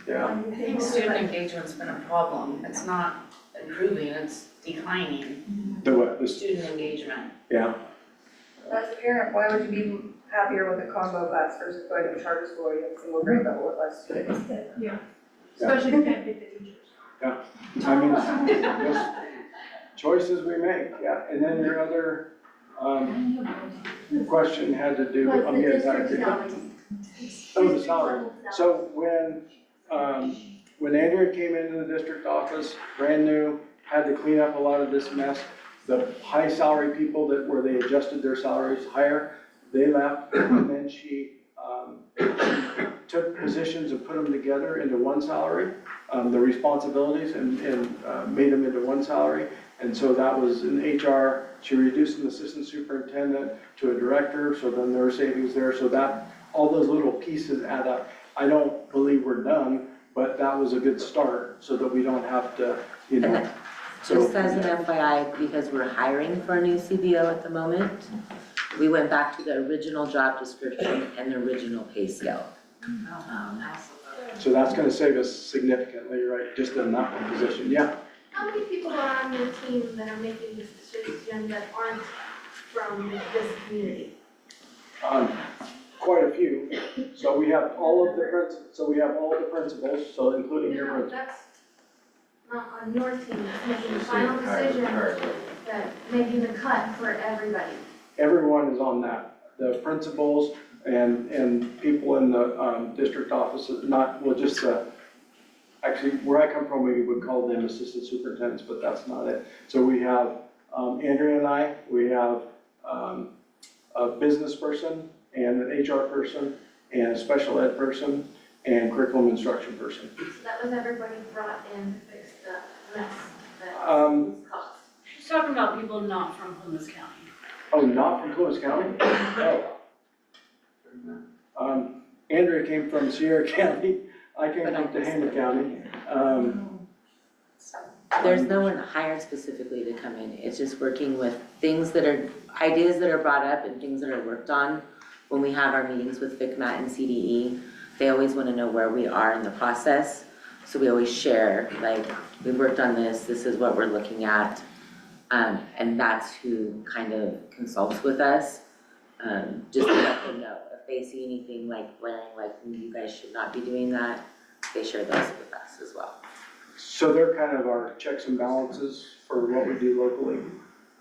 Yeah. why you I think think student that. engagement's been a problem. It's not improving, it's declining. The what? The Student engagement. Yeah. As a parent, why would you be happier with a combo bus versus going to a charter school or a single grade level with less students? Yeah, especially if you can't pick the teachers. Yeah, I mean, just choices we make, yeah. And then your other, question had to do, What's I'm the getting back district to. salaries? Oh, the salary. So when Andrea came into the district office, brand new, had to clean up a lot of this mess, the high salary people where they adjusted their salaries higher, they left, and then she took positions and put them together into one salary, the responsibilities, and made them into one salary. And so that was in HR, she reduced an assistant superintendent to a director, so then there were savings there, so that, all those little pieces add up. I don't believe we're done, but that was a good start, so that we don't have to, you know. Just as an FYI, because we're hiring for a new CBO at the moment, we went back to the original job description and the original pay scale. So that's gonna save us significantly, right, just in that one position, yeah. How many people are on your team that are making this decision that aren't from this community? Quite a few. So we have all of the principals, so including your No, principal. that's not on your team, that's making the final decision, that making the cut for everybody. Everyone is on that. The principals and people in the district offices, actually, where I come from, we would call them assistant superintendents, but that's not it. So we have Andrea and I, we have a business person and an HR person and a special ed person and curriculum instruction person. So that was everybody brought in to fix the mess that Um, was caused. She's talking about people not from Columbus County. Oh, not from Columbus County? Oh. Andrea came from Sierra County, I came from Tehama County. There's no one hired specifically to come in, it's just working with things that are, ideas that are brought up and things that are worked on. When we have our meetings with FCMAT and CDE, they always wanna know where we are in the process. So we always share, like, we worked on this is what we're looking at. And that's who kind of consults with us, just to let them know. If they see anything like blaring, like you guys should not be doing that, they share those with us as well. So they're kind of our checks and balances for what we do locally,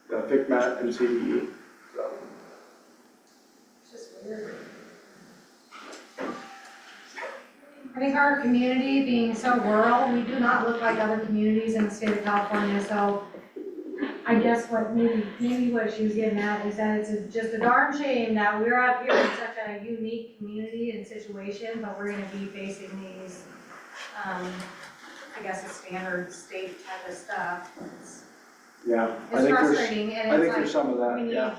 FCMAT and CDE. So. It's just weird. I think our community being so rural, we do not look like other communities in the state of California, so I guess what maybe what she was getting at is that it's just a darn shame that we're up here in such a unique community and situation, but we're gonna be facing these, I guess, a standard state type of stuff. Yeah, It's frustrating, and I it's think there's like, some of that, we need, yeah.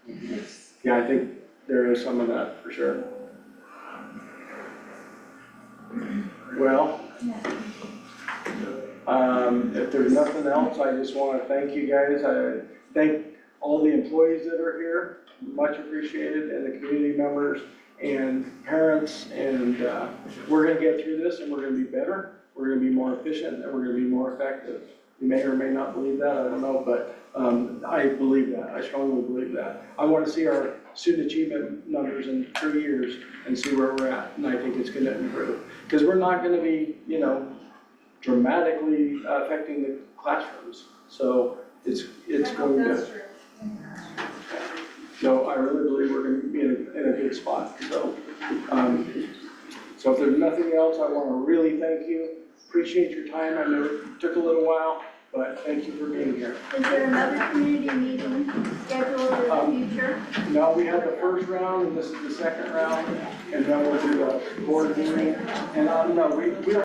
it's, Yeah, I think there is some of that for sure. Well, if there's nothing else, I just want to thank you guys. I thank all the employees that are here, much appreciated, and the community members and parents. And we're going to get through this, and we're going to be better. We're going to be more efficient, and we're going to be more effective. You may or may not believe that, I don't know, but I believe that. I strongly believe that. I want to see our student achievement numbers in 3 years and see where we're at, and I think it's going to improve. Because we're not going to be, dramatically affecting the classrooms. So it's going to. So I really believe we're going to be in a good spot. So, so if there's nothing else, I want to really thank you. Appreciate your time. I know it took a little while, but thank you for being here. Is there another community meeting scheduled in the future? No, we had the first round, and this is the second round, and then we'll do a board meeting. And no, we don't